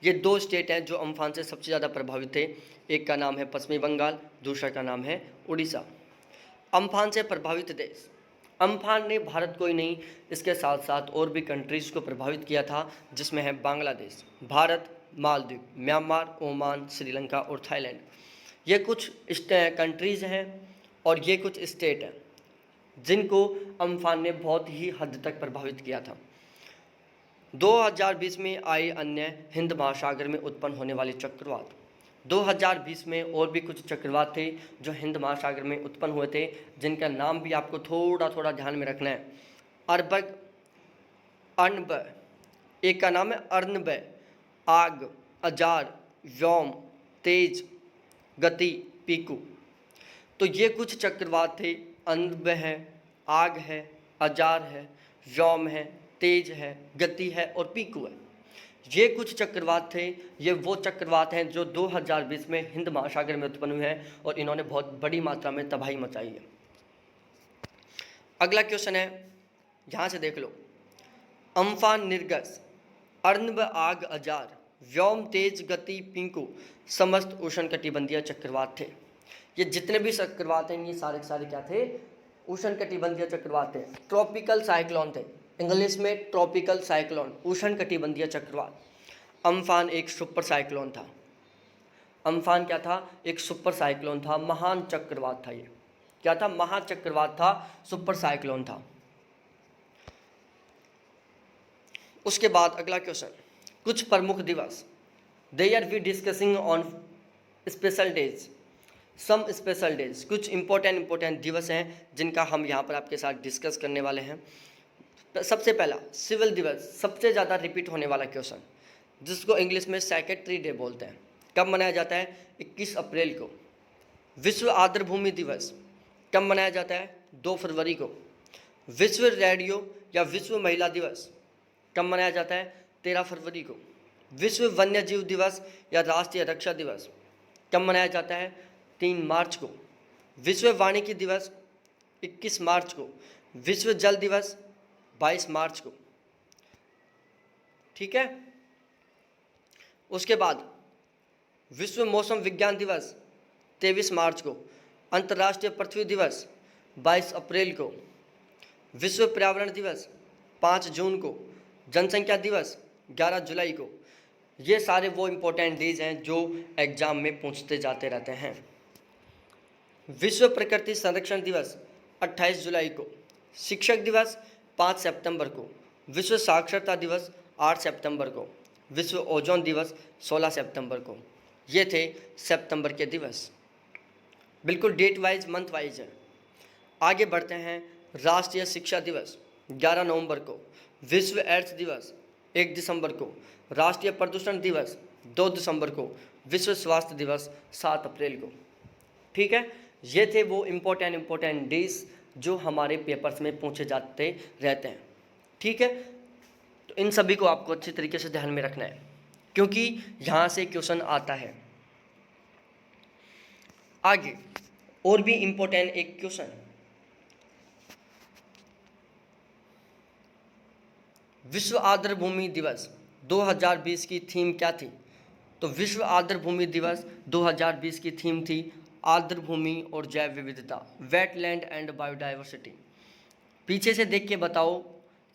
ये 2 स्टेट हैं जो अम्फान से सबसे ज़्यादा प्रभावित थे। एक का नाम है पश्चिमी बंगाल, दूसरा का नाम है उड़ीसा। अम्फान से प्रभावित देश, अम्फान ने भारत को ही नहीं, इसके साथ साथ और भी कंट्रीज़ को प्रभावित किया था, जिसमें है बांग्लादेश, भारत, मालदीव, म्यांमार, ओमान, श्रीलंका और थाईलैंड। ये कुछ कंट्रीज़ हैं और ये कुछ स्टेट हैं जिनको अम्फान ने बहुत ही हद तक प्रभावित किया था। 2020 में आए अन्य हिंद महासागर में उत्पन्न होने वाले चक्रवात। 2020 में और भी कुछ चक्रवात थे जो हिंद महासागर में उत्पन्न हुए थे, जिनका नाम भी आपको थोड़ा थोड़ा ध्यान में रखना है। अर्बक, अर्नब, एक का नाम है अर्नब, आग, अजार, व्योम, तेज, गति, पीकू। तो ये कुछ चक्रवात थे। अर्नब है, आग है, अजार है, व्योम है, तेज है, गति है और पीकू है। ये कुछ चक्रवात थे। ये वो चक्रवात हैं जो 2020 में हिंद महासागर में उत्पन्न हुए हैं और इन्होंने बहुत बड़ी मात्रा में तबाही मचाई है। अगला क्वेश्चन है, यहाँ से देख लो, अम्फान, निर्गस, अर्नब, आग, अजार, व्योम, तेज, गति, पिंकू समस्त उष्णकटिबंधीय चक्रवात थे। ये जितने भी चक्रवात हैं ये सारे के सारे क्या थे? उष्णकटिबंधीय चक्रवात थे। ट्रॉपिकल साइक्लोन थे, इंग्लिश में ट्रॉपिकल साइक्लोन, उष्णकटिबंधीय चक्रवात। अम्फान एक सुपर साइक्लोन था। अम्फान क्या था? एक सुपर साइक्लोन था, महान चक्रवात था। ये क्या था? महाचक्रवात था, सुपर साइक्लोन था। उसके बाद अगला क्वेश्चन, कुछ प्रमुख दिवस। There we discussing on special days, some special days. कुछ इंपॉर्टेंट दिवस हैं जिनका हम यहाँ पर आपके साथ डिस्कस करने वाले हैं। सबसे पहला सिविल दिवस, सबसे ज़्यादा रिपीट होने वाला क्वेश्चन, जिसको इंग्लिश में सेक्रेटरी डे बोलते हैं। कब मनाया जाता है? 21 अप्रैल को। विश्व आर्द्रभूमि दिवस कब मनाया जाता है? 2 फरवरी को। विश्व रेडियो या विश्व महिला दिवस कब मनाया जाता है? 13 फरवरी को। विश्व वन्यजीव दिवस या राष्ट्रीय रक्षा दिवस कब मनाया जाता है? 3 मार्च को। विश्व वानिकी दिवस 21 मार्च को। विश्व जल दिवस 22 मार्च को। ठीक है। उसके बाद विश्व मौसम विज्ञान दिवस 23 मार्च को। अंतर्राष्ट्रीय पृथ्वी दिवस 22 अप्रैल को। विश्व पर्यावरण दिवस 5 जून को। जनसंख्या दिवस 11 जुलाई को। ये सारे वो इम्पोर्टेंट डेज हैं जो एग्जाम में पूछते जाते रहते हैं। विश्व प्रकृति संरक्षण दिवस 28 जुलाई को। शिक्षक दिवस 5 सितंबर को। विश्व साक्षरता दिवस 8 सितंबर को। विश्व ओजोन दिवस 16 सितंबर को। ये थे सितंबर के दिवस। बिल्कुल डेट वाइज मंथ वाइज है। आगे बढ़ते हैं। राष्ट्रीय शिक्षा दिवस 11 नवंबर को, विश्व एड्स दिवस 1 दिसंबर को, राष्ट्रीय प्रदूषण दिवस 2 दिसंबर को, विश्व स्वास्थ्य दिवस 7 अप्रैल को। ठीक है, ये थे वो इम्पोर्टेंट डेज जो हमारे पेपर्स में पूछे जाते रहते हैं। ठीक है, तो इन सभी को आपको अच्छी तरीके से ध्यान में रखना है क्योंकि यहाँ से क्वेश्चन आता है। आगे और भी इम्पोर्टेंट एक क्वेश्चन, विश्व आर्द्र भूमि दिवस 2020 की थीम क्या थी? तो विश्व आर्द्र भूमि दिवस 2020 की थीम थी आर्द्र भूमि और जैव विविधता, वेटलैंड एंड बायोडाइवर्सिटी। पीछे से देख के बताओ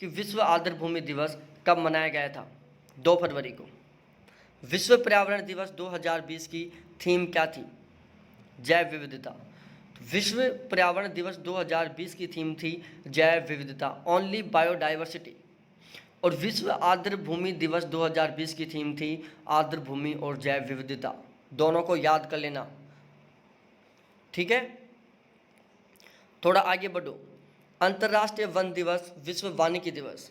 कि विश्व आर्द्र भूमि दिवस कब मनाया गया था? 2 फरवरी को। विश्व पर्यावरण दिवस 2020 की थीम क्या थी? जैव विविधता। विश्व पर्यावरण दिवस 2020 की थीम थी जैव विविधता, ओनली बायोडाइवर्सिटी। और विश्व आर्द्र भूमि दिवस 2020 की थीम थी आर्द्र भूमि और जैव विविधता। दोनों को याद कर लेना। ठीक है, थोड़ा आगे बढ़ो। अंतर्राष्ट्रीय वन दिवस, विश्व वानिकी दिवस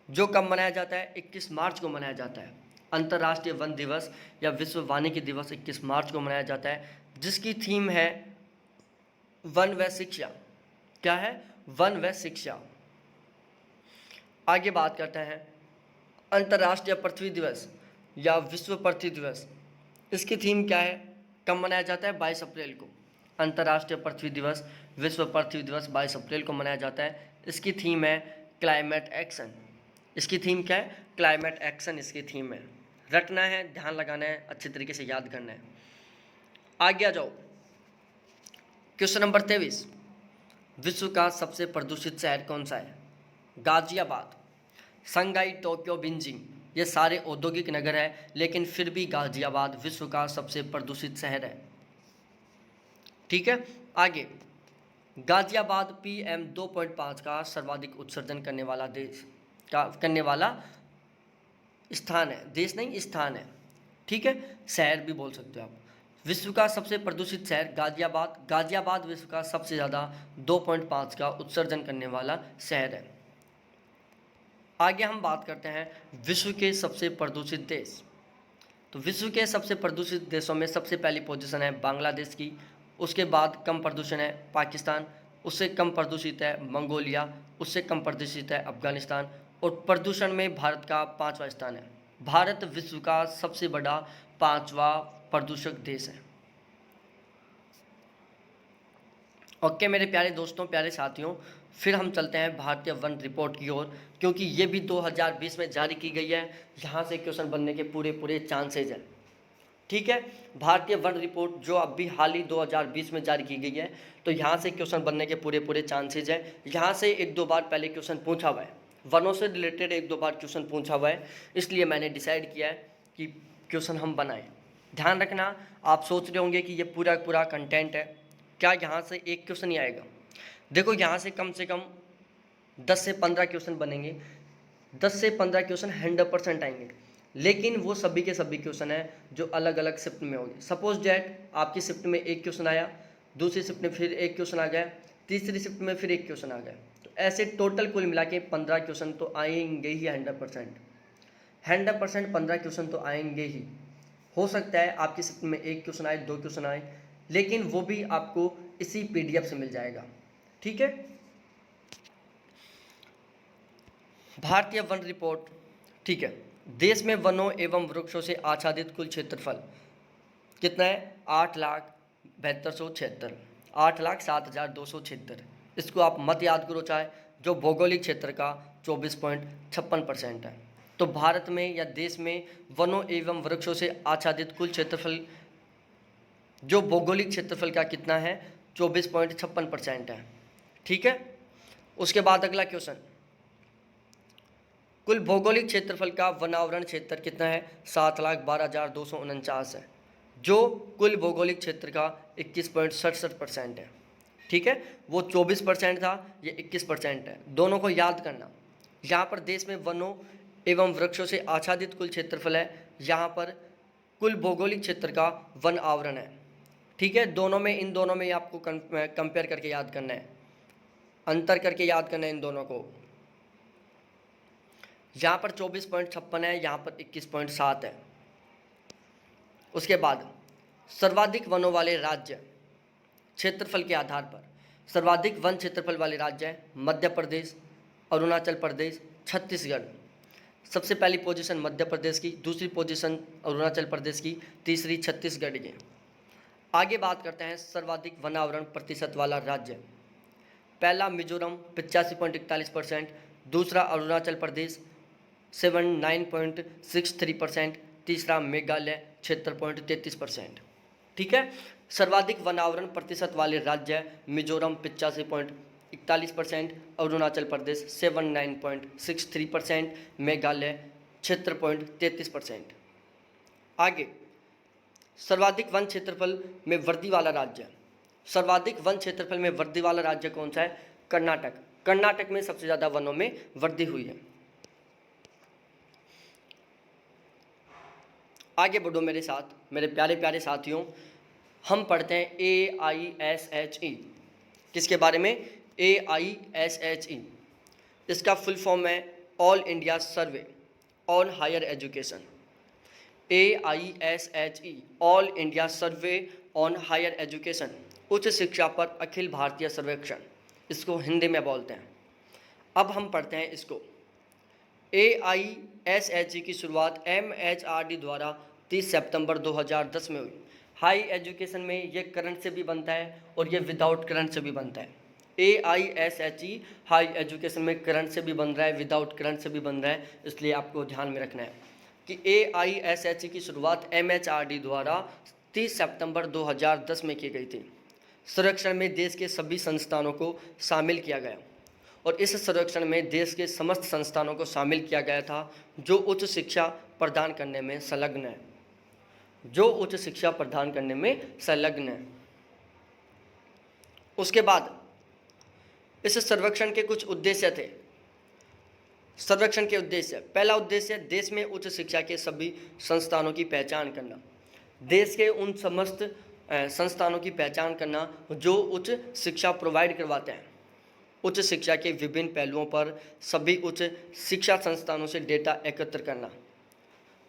जो कब मनाया जाता है? 21 मार्च को मनाया जाता है। अंतर्राष्ट्रीय वन दिवस या विश्व वानिकी दिवस 21 मार्च को मनाया जाता है, जिसकी थीम है वन व शिक्षा। क्या है? वन व शिक्षा। आगे बात करते हैं अंतर्राष्ट्रीय पृथ्वी दिवस या विश्व पृथ्वी दिवस, इसकी थीम क्या है? कब मनाया जाता है? 22 अप्रैल को। अंतर्राष्ट्रीय पृथ्वी दिवस, विश्व पृथ्वी दिवस 22 अप्रैल को मनाया जाता है। इसकी थीम है क्लाइमेट एक्शन। इसकी थीम क्या है? क्लाइमेट एक्शन इसकी थीम है। रखना है, ध्यान लगाना है, अच्छे तरीके से याद करना है। आगे आ जाओ। क्वेश्चन नंबर 23, विश्व का सबसे प्रदूषित शहर कौन सा है? गाजियाबाद, शंघाई, टोक्यो, बीजिंग, ये सारे औद्योगिक नगर है, लेकिन फिर भी गाजियाबाद विश्व का सबसे प्रदूषित शहर है। ठीक है, आगे गाजियाबाद PM 2.5 का सर्वाधिक उत्सर्जन करने वाला स्थान है। देश नहीं, स्थान है। ठीक है, शहर भी बोल सकते हो आप। विश्व का सबसे प्रदूषित शहर गाजियाबाद विश्व का सबसे ज़्यादा 2.5 का उत्सर्जन करने वाला शहर है। आगे हम बात करते हैं विश्व के सबसे प्रदूषित देश। तो विश्व के सबसे प्रदूषित देशों में सबसे पहली पोजीशन है बांग्लादेश की, उसके बाद कम प्रदूषण है पाकिस्तान, उससे कम प्रदूषित है मंगोलिया, उससे कम प्रदूषित है अफगानिस्तान, और प्रदूषण में भारत का 5वां स्थान है। भारत विश्व का सबसे बड़ा 5वां प्रदूषक देश है। ओके मेरे प्यारे दोस्तों, प्यारे साथियों, फिर हम चलते हैं भारतीय वन रिपोर्ट की ओर, क्योंकि ये भी 2020 में जारी की गई है। यहाँ से क्वेश्चन बनने के पूरे चांसेज हैं। ठीक है, भारतीय वन रिपोर्ट जो अभी हाल ही 2020 में जारी की गई है, तो यहाँ से क्वेश्चन बनने के पूरे चांसेज हैं। यहाँ से 1-2 बार पहले क्वेश्चन पूछा हुआ है, वनों से रिलेटेड 1-2 बार क्वेश्चन पूछा हुआ है, इसलिए मैंने डिसाइड किया है कि क्वेश्चन हम बनाएं। ध्यान रखना, आप सोच रहे होंगे कि ये पूरा कंटेंट है, क्या यहाँ से एक क्वेश्चन ही आएगा? देखो, यहाँ से कम 10 से 15 क्वेश्चन बनेंगे। 10 से 15 क्वेश्चन 100% आएंगे, लेकिन वो सभी के सभी क्वेश्चन हैं जो अलग अलग शिफ्ट में होंगे। सपोज डैट आपकी शिफ्ट में एक क्वेश्चन आया, दूसरी शिफ्ट में फिर एक क्वेश्चन आ गया, तीसरी शिफ्ट में फिर एक क्वेश्चन आ गया, तो ऐसे टोटल कुल मिला के 15 क्वेश्चन तो आएंगे ही। 100% 15 क्वेश्चन तो आएंगे ही। हो सकता है आपकी शिफ्ट में एक क्वेश्चन आए, 2 क्वेश्चन आए, लेकिन वो भी आपको इसी PDF से मिल जाएगा। ठीक है, भारतीय वन रिपोर्ट। ठीक है, देश में वनों एवं वृक्षों से आच्छादित कुल क्षेत्रफल कितना है? 8,72,776, 8,07,276। इसको आप मत याद करो चाहे, जो भौगोलिक क्षेत्र का 24.56% है। तो भारत में या देश में वनों एवं वृक्षों से आच्छादित कुल क्षेत्रफल जो भौगोलिक क्षेत्रफल का कितना है? 24.56% है। ठीक है, उसके बाद अगला क्वेश्चन, कुल भौगोलिक क्षेत्रफल का वनावरण क्षेत्र कितना है? 7,12,249 है, जो कुल भौगोलिक क्षेत्र का 21.67% है। ठीक है, वो 24% था, ये 21% है। दोनों को याद करना। यहाँ पर देश में वनों एवं वृक्षों से आच्छादित कुल क्षेत्रफल है, यहाँ पर कुल भौगोलिक क्षेत्र का वन आवरण है। ठीक है, दोनों में, इन दोनों में आपको कंपेयर करके याद करना है, अंतर करके याद करना है इन दोनों को। यहाँ पर 24.56 है, यहाँ पर 21.7 है। उसके बाद सर्वाधिक वनों वाले राज्य क्षेत्रफल के आधार पर, सर्वाधिक वन क्षेत्रफल वाले राज्य हैं मध्य प्रदेश, अरुणाचल प्रदेश, छत्तीसगढ़। सबसे पहली पोजीशन मध्य प्रदेश की, दूसरी पोजीशन अरुणाचल प्रदेश की, तीसरी छत्तीसगढ़ की। आगे बात करते हैं सर्वाधिक वनावरण प्रतिशत वाला राज्य। पहला मिजोरम 85.41%, दूसरा अरुणाचल प्रदेश 79.63%, तीसरा मेघालय 76.33%। ठीक है, सर्वाधिक वनावरण प्रतिशत वाले राज्य मिजोरम 85.41%, अरुणाचल प्रदेश 79.63%, मेघालय 76.33%। आगे सर्वाधिक वन क्षेत्रफल में वृद्धि वाला राज्य, सर्वाधिक वन क्षेत्रफल में वृद्धि वाला राज्य कौन सा है? कर्नाटक। कर्नाटक में सबसे ज़्यादा वनों में वृद्धि हुई है। आगे बढ़ो मेरे साथ, मेरे प्यारे प्यारे साथियों, हम पढ़ते हैं AISHE। किसके बारे में? AISHE। इसका फुल फॉर्म है all India survey on higher education. AISHE all India survey on higher education, उच्च शिक्षा पर अखिल भारतीय सर्वेक्षण, इसको हिंदी में बोलते हैं। अब हम पढ़ते हैं इसको। AISHE की शुरुआत MHRD द्वारा 30 सितंबर 2010 में हुई। हाई एजुकेशन में ये करंट से भी बनता है और ये विदाउट करंट से भी बनता है। AISHE हाई एजुकेशन में करंट से भी बन रहा है, विदाउट करंट से भी बन रहा है, इसलिए आपको ध्यान में रखना है कि AISHE की शुरुआत MHRD द्वारा 30 सितंबर 2010 में की गई थी। सर्वेक्षण में देश के सभी संस्थानों को शामिल किया गया और इस सर्वेक्षण में देश के समस्त संस्थानों को शामिल किया गया था जो उच्च शिक्षा प्रदान करने में संलग्न है, जो उच्च शिक्षा प्रदान करने में संलग्न है। उसके बाद इस सर्वेक्षण के कुछ उद्देश्य थे। सर्वेक्षण के उद्देश्य, पहला उद्देश्य देश में उच्च शिक्षा के सभी संस्थानों की पहचान करना, देश के उन समस्त संस्थानों की पहचान करना जो उच्च शिक्षा प्रोवाइड करवाते हैं। उच्च शिक्षा के विभिन्न पहलुओं पर सभी उच्च शिक्षा संस्थानों से डेटा एकत्र करना।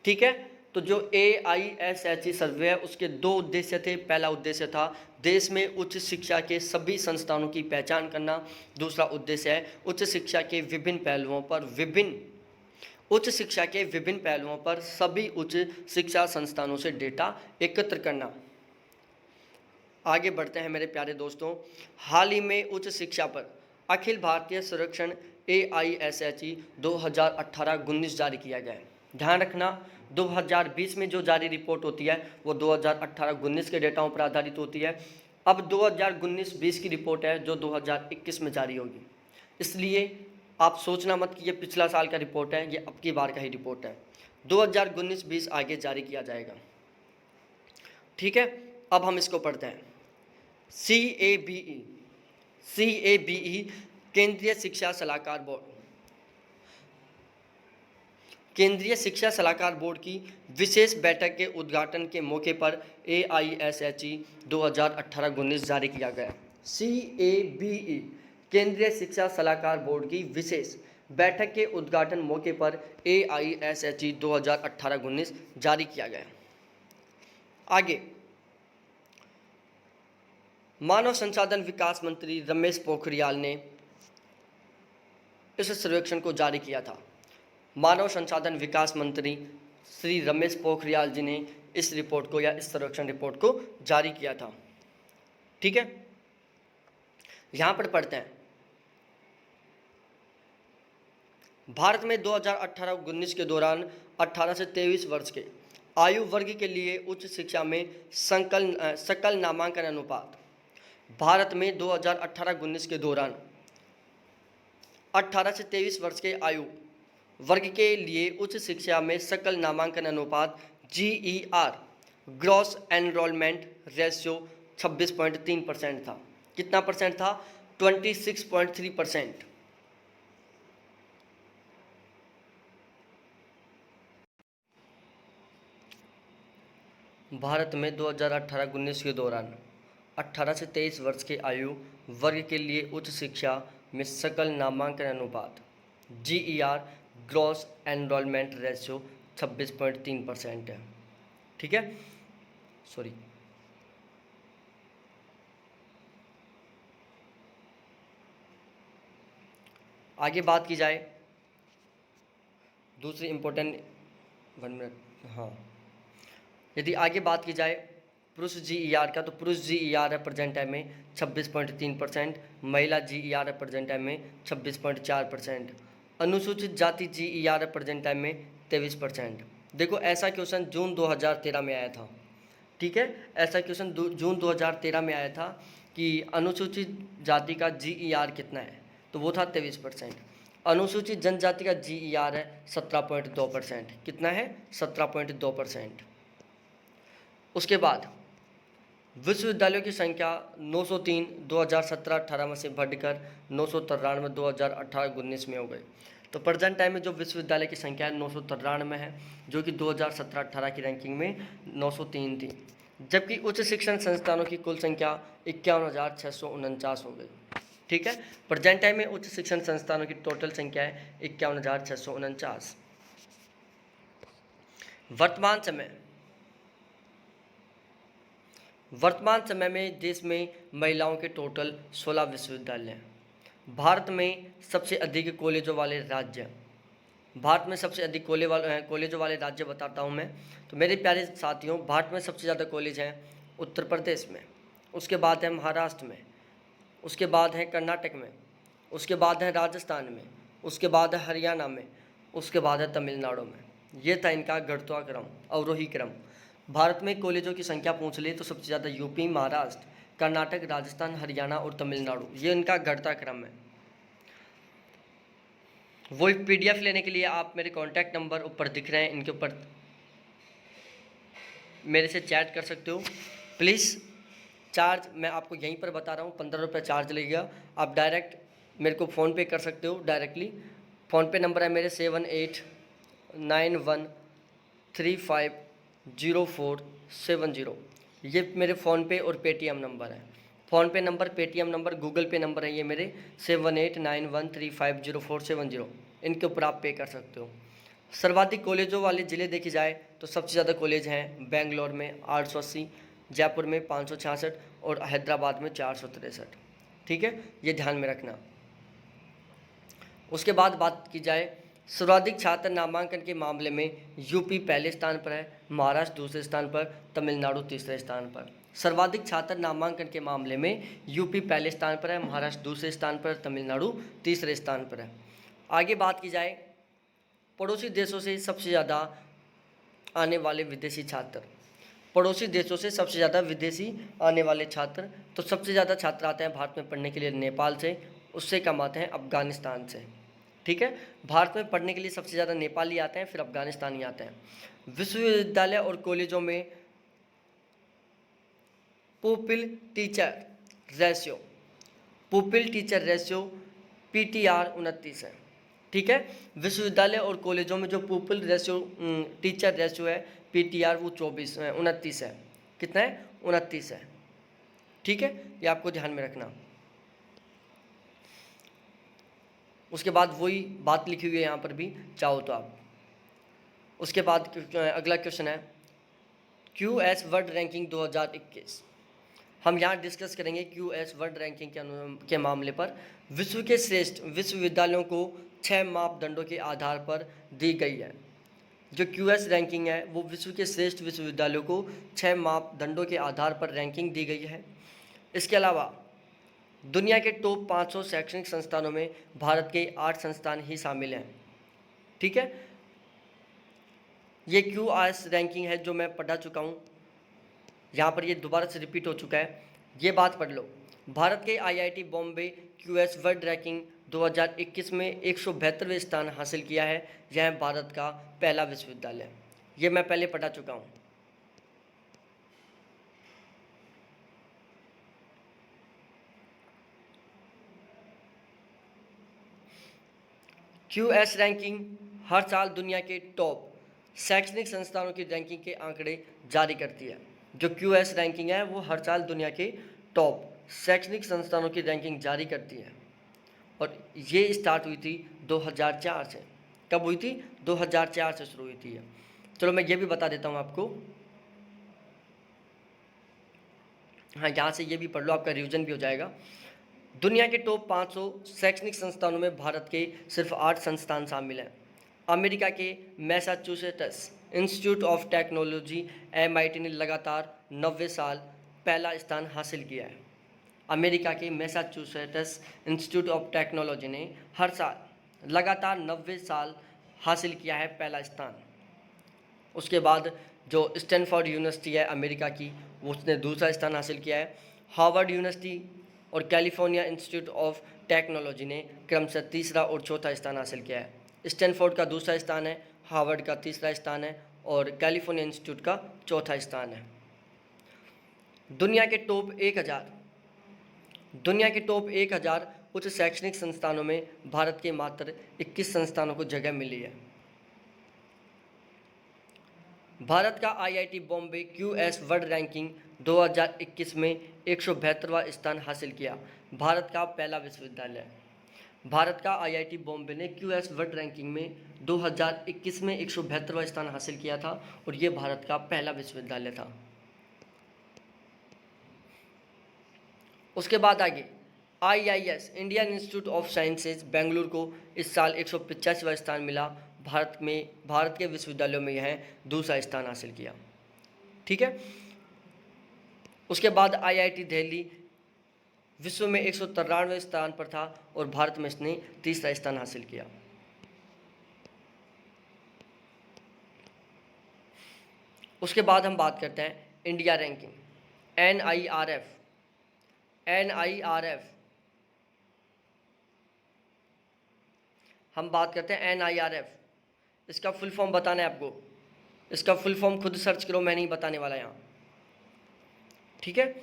ठीक है, तो जो AISHE सर्वे है उसके दो उद्देश्य थे। पहला उद्देश्य था देश में उच्च शिक्षा के सभी संस्थानों की पहचान करना, दूसरा उद्देश्य है उच्च शिक्षा के विभिन्न पहलुओं पर सभी उच्च शिक्षा संस्थानों से डेटा एकत्र करना। आगे बढ़ते हैं मेरे प्यारे दोस्तों। हाल ही में उच्च शिक्षा पर अखिल भारतीय सर्वेक्षण AISHE 2018-19 जारी किया गया है। ध्यान रखना, 2020 में जो जारी रिपोर्ट होती है वो 2018-19 के डेटाओं पर आधारित होती है। अब 2019-20 की रिपोर्ट है जो 2021 में जारी होगी, इसलिए आप सोचना मत कि ये पिछला साल का रिपोर्ट है, ये अब की बार का ही रिपोर्ट है। 2019-20 आगे जारी किया जाएगा। ठीक है, अब हम इसको पढ़ते हैं। CABE केंद्रीय शिक्षा सलाहकार बोर्ड, केंद्रीय शिक्षा सलाहकार बोर्ड की विशेष बैठक के उद्घाटन के मौके पर AISHE 2018-19 जारी किया गया। CABE केंद्रीय शिक्षा सलाहकार बोर्ड की विशेष बैठक के उद्घाटन मौके पर AISHE 2018-19 जारी किया गया। आगे मानव संसाधन विकास मंत्री रमेश पोखरियाल ने इस सर्वेक्षण को जारी किया था। मानव संसाधन विकास मंत्री श्री रमेश पोखरियाल जी ने इस रिपोर्ट को या इस सर्वेक्षण रिपोर्ट को जारी किया था। ठीक है, यहां पर पढ़ते हैं। भारत में 2018-19 के दौरान 18 से 23 वर्ष के आयु वर्ग के लिए उच्च शिक्षा में सकल नामांकन अनुपात, भारत में 2018-19 के दौरान 18 से 23 वर्ष के आयु वर्ग के लिए उच्च शिक्षा में सकल नामांकन अनुपात GER ग्रॉस एनरोलमेंट रेशियो 26.3% था। कितना परसेंट था? 26.3%। भारत में 2018-19 के दौरान 18 से 23 वर्ष के आयु वर्ग के लिए उच्च शिक्षा में सकल नामांकन अनुपात GER ग्रॉस एनरोलमेंट रेशियो 26.3% है। ठीक है, सॉरी, आगे बात की जाए दूसरी इम्पोर्टेंट 1 मिनट, हाँ, यदि आगे बात की जाए पुरुष GER का, तो पुरुष GER है प्रेजेंट टाइम में 26.3%, महिला GER है प्रेजेंट टाइम में 26.4%, अनुसूचित जाति GER है प्रेजेंट टाइम में 23%। देखो ऐसा क्वेश्चन जून 2013 में आया था। ठीक है, ऐसा क्वेश्चन जून 2013 में आया था कि अनुसूचित जाति का GER कितना है, तो वो था 23%। अनुसूचित जनजाति का GER है 17.2%। कितना है? 17.2%। उसके बाद विश्वविद्यालयों की संख्या 903 2017-18 में से बढ़कर 993 2018-19 में हो गई। तो प्रेजेंट टाइम में जो विश्वविद्यालय की संख्या 993 है, जो कि 2017-18 की रैंकिंग में 903 थी, जबकि उच्च शिक्षण संस्थानों की कुल संख्या 51,649 हो गई। ठीक है, प्रेजेंट टाइम में उच्च शिक्षण संस्थानों की टोटल संख्या है 51,649। वर्तमान समय में देश में महिलाओं के टोटल 16 विश्वविद्यालय हैं। भारत में सबसे अधिक कॉलेजों वाले राज्य, भारत में सबसे अधिक कॉलेजों वाले राज्य बताता हूँ मैं। तो मेरे प्यारे साथियों, भारत में सबसे ज़्यादा कॉलेज हैं उत्तर प्रदेश में, उसके बाद है महाराष्ट्र में, उसके बाद है कर्नाटक में, उसके बाद है राजस्थान में, उसके बाद है हरियाणा में, उसके बाद है तमिलनाडु में। ये था इनका घटता अवरोही क्रम। भारत में कॉलेजों की संख्या पूछ ले तो सबसे ज़्यादा यूपी, महाराष्ट्र, कर्नाटक, राजस्थान, हरियाणा और तमिलनाडु, ये इनका घटता क्रम है। वो PDF लेने के लिए आप मेरे कॉन्टैक्ट नंबर ऊपर दिख रहे हैं, इनके ऊपर मेरे से चैट कर सकते हो। प्लीज़, चार्ज मैं आपको यहीं पर बता रहा हूँ, 15 रुपये चार्ज लगेगा। आप डायरेक्ट मेरे को फ़ोनपे कर सकते हो डायरेक्टली। फ़ोनपे नंबर है मेरे 7891350470। ये मेरे फ़ोनपे और पेटीएम नंबर है। PhonePe number, Paytm number, Google पे नंबर है ये मेरे 7891350470। इनके ऊपर आप पे कर सकते हो। सर्वाधिक कॉलेजों वाले ज़िले देखी जाए तो सबसे ज़्यादा कॉलेज हैं बेंगलोर में 880, जयपुर में 566 और हैदराबाद में 463। ठीक है, ये ध्यान में रखना। उसके बाद बात की जाए सर्वाधिक छात्र नामांकन के मामले में यूपी पहले स्थान पर है, महाराष्ट्र दूसरे स्थान पर, तमिलनाडु तीसरे स्थान पर। सर्वाधिक छात्र नामांकन के मामले में यूपी पहले स्थान पर है, महाराष्ट्र दूसरे स्थान पर, तमिलनाडु तीसरे स्थान पर है। आगे बात की जाए पड़ोसी देशों से सबसे ज़्यादा आने वाले विदेशी छात्र, पड़ोसी देशों से सबसे ज़्यादा विदेशी आने वाले छात्र, तो सबसे ज़्यादा छात्र आते हैं भारत में पढ़ने के लिए नेपाल से, उससे कम आते हैं अफ़गानिस्तान से। ठीक है, भारत में पढ़ने के लिए सबसे ज़्यादा नेपाली आते हैं, फिर अफ़गानिस्तानी आते हैं। विश्वविद्यालय और कॉलेजों में पुपिल टीचर रेशियो PTR 29 है। ठीक है, विश्वविद्यालय और कॉलेजों में जो पुपिल रेशियो टीचर रेशियो है PTR वो 29 है। कितना है? 29 है। ठीक है, ये आपको ध्यान में रखना। उसके बाद वही बात लिखी हुई है यहाँ पर भी, चाहो तो आप। उसके बाद अगला क्वेश्चन है QS वर्ल्ड रैंकिंग 2021। हम यहाँ डिस्कस करेंगे QS वर्ल्ड रैंकिंग के मामले पर। विश्व के श्रेष्ठ विश्वविद्यालयों को 6 मापदंडों के आधार पर दी गई है। जो QS रैंकिंग है वो विश्व के श्रेष्ठ विश्वविद्यालयों को 6 मापदंडों के आधार पर रैंकिंग दी गई है। इसके अलावा दुनिया के टॉप 500 शैक्षणिक संस्थानों में भारत के 8 संस्थान ही शामिल हैं। ठीक है, ये QS रैंकिंग है जो मैं पढ़ा चुका हूँ, यहाँ पर ये दोबारा से रिपीट हो चुका है। ये बात पढ़ लो, भारत के IIT Bombay QS world ranking 2021 में 172वें स्थान हासिल किया है। यह भारत का पहला विश्वविद्यालय, ये मैं पहले पढ़ा चुका हूँ। QS रैंकिंग हर साल दुनिया के टॉप शैक्षणिक संस्थानों की रैंकिंग के आंकड़े जारी करती है। जो QS रैंकिंग है वो हर साल दुनिया के टॉप शैक्षणिक संस्थानों की रैंकिंग जारी करती है और ये स्टार्ट हुई थी 2004 से। कब हुई थी? 2004 से शुरू हुई थी। चलो मैं ये भी बता देता हूँ आपको। हाँ, यहाँ से ये भी पढ़ लो, आपका रिवीजन भी हो जाएगा। दुनिया के टॉप 500 शैक्षणिक संस्थानों में भारत के सिर्फ 8 संस्थान शामिल हैं। अमेरिका के Massachusetts institute of technology MIT ने लगातार 90 साल पहला स्थान हासिल किया है। अमेरिका के मैसाचुसेट्स इंस्टीट्यूट ऑफ टेक्नोलॉजी ने हर साल लगातार 90 साल हासिल किया है पहला स्थान। उसके बाद जो स्टैनफोर्ड यूनिवर्सिटी है अमेरिका की, उसने दूसरा स्थान हासिल किया है। हार्वर्ड यूनिवर्सिटी और कैलिफोर्निया इंस्टीट्यूट ऑफ टेक्नोलॉजी ने क्रमशः तीसरा और चौथा स्थान हासिल किया है। स्टैनफोर्ड का दूसरा स्थान है, हार्वर्ड का तीसरा स्थान है और कैलिफोर्निया इंस्टीट्यूट का चौथा स्थान है। दुनिया के टॉप 1000 उच्च शैक्षणिक संस्थानों में भारत के मात्र 21 संस्थानों को जगह मिली है। भारत का IIT Bombay QS world ranking 2021 में 172वां स्थान हासिल किया। भारत का पहला विश्वविद्यालय। भारत का IIT बॉम्बे ने QS वर्ल्ड रैंकिंग में 2021 में 172वां स्थान हासिल किया था और ये भारत का पहला विश्वविद्यालय था। उसके बाद आगे IIS Indian institute of sciences Bengaluru को इस साल 185वां स्थान मिला। भारत के विश्वविद्यालयों में यह दूसरा स्थान हासिल किया। ठीक है। उसके बाद IIT दिल्ली विश्व में 193वें स्थान पर था और भारत में इसने तीसरा स्थान हासिल किया। उसके बाद हम बात करते हैं इंडिया रैंकिंग NIRF। हम बात करते हैं NIRF। इसका फुल फॉर्म बताना है आपको। इसका फुल फॉर्म खुद सर्च करो, मैं नहीं बताने वाला यहाँ। ठीक है।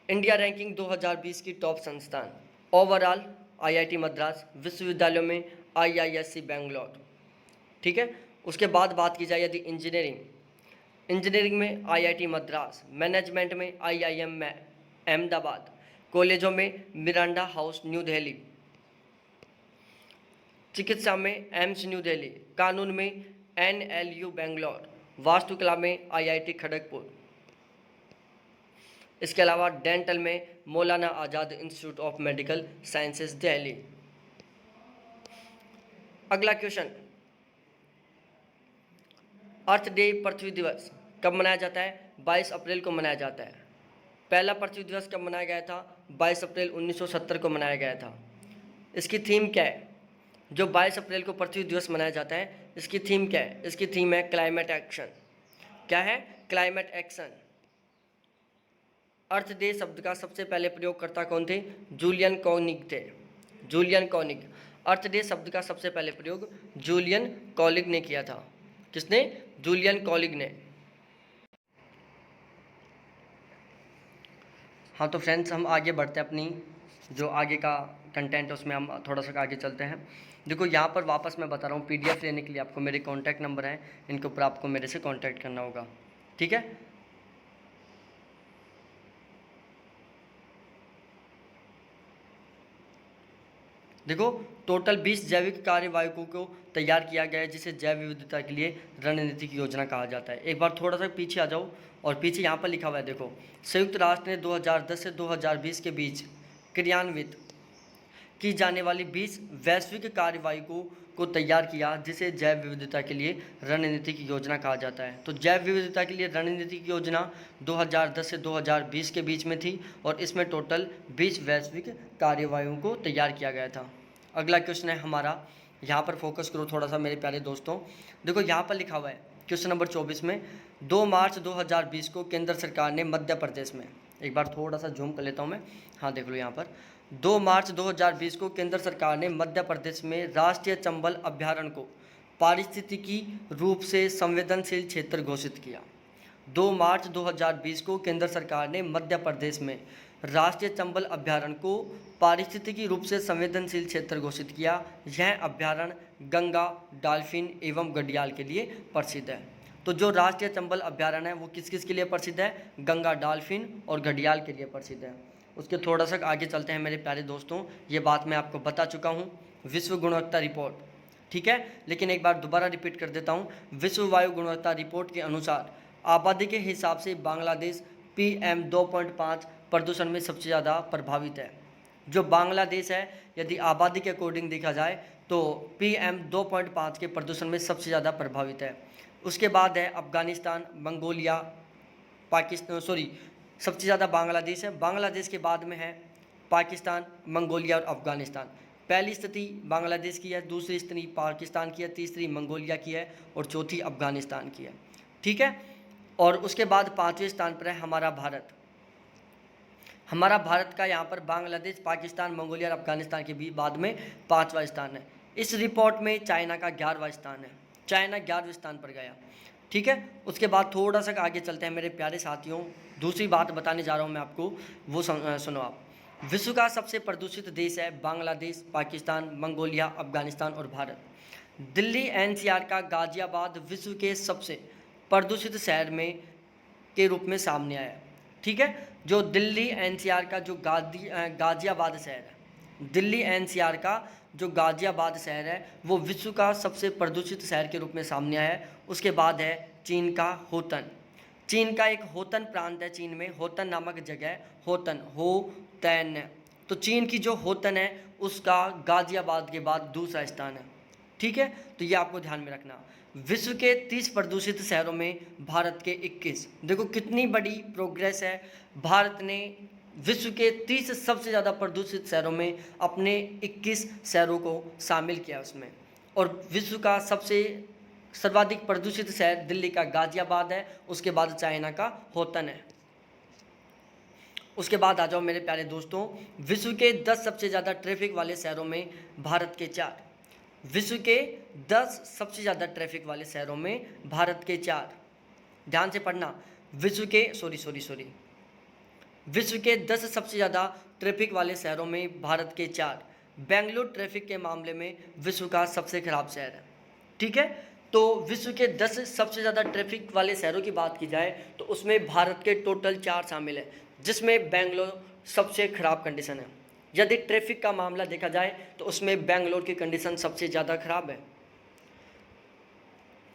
इंडिया रैंकिंग 2020 की टॉप संस्थान ओवरऑल IIT मद्रास, विश्वविद्यालयों में IISc बेंगलोर। ठीक है। उसके बाद बात की जाए यदि इंजीनियरिंग में IIT मद्रास, मैनेजमेंट में IIM अहमदाबाद, कॉलेजों में मिरांडा हाउस न्यू दिल्ली, चिकित्सा में एम्स न्यू दिल्ली, कानून में NLU बेंगलोर, वास्तुकला में IIT खड़गपुर। इसके अलावा डेंटल में Maulana Azad Institute of Medical Sciences Delhi. अगला क्वेश्चन, अर्थ डे पृथ्वी दिवस कब मनाया जाता है? 22 अप्रैल को मनाया जाता है। पहला पृथ्वी दिवस कब मनाया गया था? 22 अप्रैल 1970 को मनाया गया था। इसकी थीम क्या है? जो 22 अप्रैल को पृथ्वी दिवस मनाया जाता है, इसकी थीम क्या है? इसकी थीम है क्लाइमेट एक्शन। क्या है? Climate action. अर्थ डे शब्द का सबसे पहले प्रयोगकर्ता कौन थे? जूलियन कॉनिग थे। जूलियन कॉनिग। अर्थ डे शब्द का सबसे पहले प्रयोग जूलियन कॉनिग ने किया था। किसने? जूलियन कॉनिग ने। हाँ तो फ्रेंड्स, हम आगे बढ़ते हैं, अपनी जो आगे का कंटेंट है उसमें हम थोड़ा सा आगे चलते हैं। देखो यहाँ पर वापस मैं बता रहा हूँ, PDF लेने के लिए आपको मेरे कॉन्टैक्ट नंबर हैं, इनके ऊपर आपको मेरे से कॉन्टैक्ट करना होगा। ठीक है। देखो टोटल 20 जैविक कार्यवाहकों को तैयार किया गया है, जिसे जैव विविधता के लिए रणनीतिक योजना कहा जाता है। एक बार थोड़ा सा पीछे आ जाओ और पीछे यहाँ पर लिखा हुआ है, देखो संयुक्त राष्ट्र ने 2010 से 2020 के बीच क्रियान्वित की जाने वाली 20 वैश्विक कार्यवाहकों को तैयार किया, जिसे जैव विविधता के लिए रणनीतिक योजना कहा जाता है। तो जैव विविधता के लिए रणनीतिक योजना 2010 से 2020 के बीच में थी और इसमें टोटल 20 वैश्विक कार्यवाहियों को तैयार किया गया था। अगला क्वेश्चन है हमारा, यहाँ पर फोकस करो थोड़ा सा मेरे प्यारे दोस्तों। देखो यहाँ पर लिखा हुआ है क्वेश्चन नंबर 24 में, 2 मार्च 2020 को केंद्र सरकार ने मध्य प्रदेश में, एक बार थोड़ा सा जूम कर लेता हूँ मैं, हाँ देख लो यहाँ पर, 2 मार्च 2020 को केंद्र सरकार ने मध्य प्रदेश में राष्ट्रीय चंबल अभ्यारण्य को पारिस्थितिकी रूप से संवेदनशील क्षेत्र घोषित किया। 2 मार्च 2020 को केंद्र सरकार ने मध्य प्रदेश में राष्ट्रीय चंबल अभ्यारण्य को पारिस्थितिकी रूप से संवेदनशील क्षेत्र घोषित किया। यह अभ्यारण्य गंगा, डॉल्फिन एवं घड़ियाल के लिए प्रसिद्ध है। तो जो राष्ट्रीय चंबल अभ्यारण्य है वो किस किस के लिए प्रसिद्ध है? गंगा, डॉल्फिन और घड़ियाल के लिए प्रसिद्ध है। उसके थोड़ा सा आगे चलते हैं मेरे प्यारे दोस्तों। ये बात मैं आपको बता चुका हूँ, विश्व गुणवत्ता रिपोर्ट, ठीक है, लेकिन एक बार दोबारा रिपीट कर देता हूँ। विश्व वायु गुणवत्ता रिपोर्ट के अनुसार आबादी के हिसाब से बांग्लादेश PM 2.5 प्रदूषण में सबसे ज़्यादा प्रभावित है। जो बांग्लादेश है, यदि आबादी के अकॉर्डिंग देखा जाए तो PM 2.5 के प्रदूषण में सबसे ज़्यादा प्रभावित है। उसके बाद है अफगानिस्तान, मंगोलिया, पाकिस्तान, सबसे ज़्यादा बांग्लादेश है। बांग्लादेश के बाद में है पाकिस्तान, मंगोलिया और अफगानिस्तान। पहली स्थिति बांग्लादेश की है, दूसरी स्थिति पाकिस्तान की है, तीसरी मंगोलिया की है और चौथी अफगानिस्तान की है, ठीक है। और उसके बाद 5वें स्थान पर है हमारा भारत। हमारा भारत का यहाँ पर बांग्लादेश, पाकिस्तान, मंगोलिया और अफगानिस्तान के बाद में 5वां स्थान है। इस रिपोर्ट में चाइना का 11वां स्थान है। चाइना 11वें स्थान पर गया, ठीक है। उसके बाद थोड़ा सा आगे चलते हैं मेरे प्यारे साथियों। दूसरी बात बताने जा रहा हूँ मैं आपको, वो सुनो आप। विश्व का सबसे प्रदूषित देश है बांग्लादेश, पाकिस्तान, मंगोलिया, अफगानिस्तान और भारत। दिल्ली NCR का गाजियाबाद विश्व के सबसे प्रदूषित शहर में के रूप में सामने आया, ठीक है। जो दिल्ली NCR का जो गाजियाबाद शहर है, दिल्ली NCR का जो गाजियाबाद शहर है वो विश्व का सबसे प्रदूषित शहर के रूप में सामने आया है। उसके बाद है चीन का होतन। चीन का एक होतन प्रांत है, चीन में होतन नामक जगह, होतन। तो चीन की जो होतन है उसका गाजियाबाद के बाद दूसरा स्थान है, ठीक है। तो ये आपको ध्यान में रखना। विश्व के 30 प्रदूषित शहरों में भारत के 21। देखो कितनी बड़ी प्रोग्रेस है। भारत ने विश्व के 30 सबसे ज़्यादा प्रदूषित शहरों में अपने 21 शहरों को शामिल किया उसमें। और विश्व का सबसे सर्वाधिक प्रदूषित शहर दिल्ली का गाजियाबाद है, उसके बाद चाइना का होतन है। उसके बाद आ जाओ मेरे प्यारे दोस्तों, विश्व के 10 सबसे ज़्यादा ट्रैफिक वाले शहरों में भारत के 4। विश्व के 10 सबसे ज़्यादा ट्रैफिक वाले शहरों में भारत के 4। ध्यान से पढ़ना। विश्व के विश्व के 10 सबसे ज़्यादा ट्रैफिक वाले शहरों में भारत के 4। बेंगलुरु ट्रैफिक के मामले में विश्व का सबसे खराब शहर है, ठीक है। तो विश्व के 10 सबसे ज़्यादा ट्रैफिक वाले शहरों की बात की जाए तो उसमें भारत के टोटल 4 शामिल है, जिसमें बेंगलोर सबसे खराब कंडीशन है। यदि ट्रैफिक का मामला देखा जाए तो उसमें बेंगलोर की कंडीशन सबसे ज़्यादा खराब है।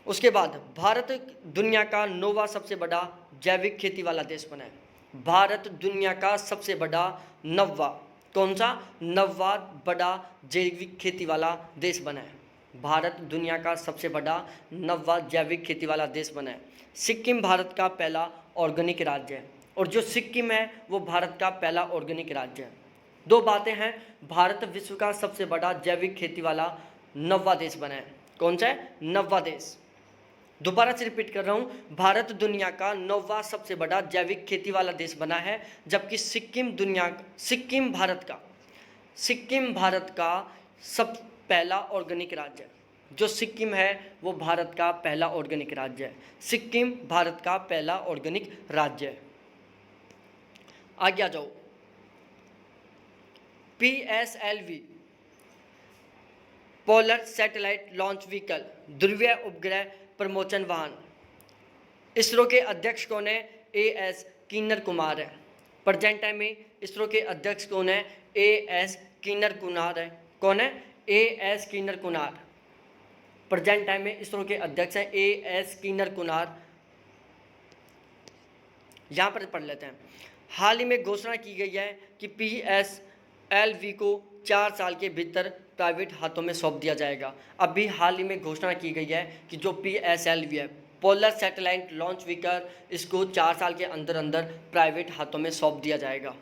उसके बाद भारत दुनिया का 9वां सबसे बड़ा जैविक खेती वाला देश बना है। भारत दुनिया का सबसे बड़ा 9वां, कौन सा 9वां बड़ा जैविक खेती वाला देश बना है। भारत दुनिया का सबसे बड़ा 9वां जैविक खेती वाला देश बना है। सिक्किम भारत का पहला ऑर्गेनिक राज्य है, और जो सिक्किम है वो भारत का पहला ऑर्गेनिक राज्य है। 2 बातें हैं, भारत विश्व का सबसे बड़ा जैविक खेती वाला 9वां देश बना है। कौन सा है? 9वां देश। दोबारा से रिपीट कर रहा हूँ, भारत दुनिया का 9वां सबसे बड़ा जैविक खेती वाला देश बना है, जबकि सिक्किम भारत का सब पहला ऑर्गेनिक राज्य है। जो सिक्किम है वो भारत का पहला ऑर्गेनिक राज्य है। सिक्किम भारत का पहला ऑर्गेनिक राज्य है। आगे आ जाओ। PSLV polar satellite launch vehicle, ध्रुवीय उपग्रह प्रमोचन वाहन। इसरो के अध्यक्ष कौन है? AS किन्नर कुमार है। प्रेजेंट टाइम में इसरो के अध्यक्ष कौन है? AS किन्नर कुमार है। कौन है? AS किन्नर कुमार। प्रेजेंट टाइम में इसरो के अध्यक्ष हैं AS किन्नर कुमार। यहाँ पर पढ़ लेते हैं। हाल ही में घोषणा की गई है कि PSLV को 4 साल के भीतर प्राइवेट हाथों में सौंप दिया जाएगा। अभी हाल ही में घोषणा की गई है कि जो PSLV है, पोलर सैटेलाइट लॉन्च व्हीकल, इसको 4 साल के अंदर अंदर प्राइवेट हाथों में सौंप दिया जाएगा।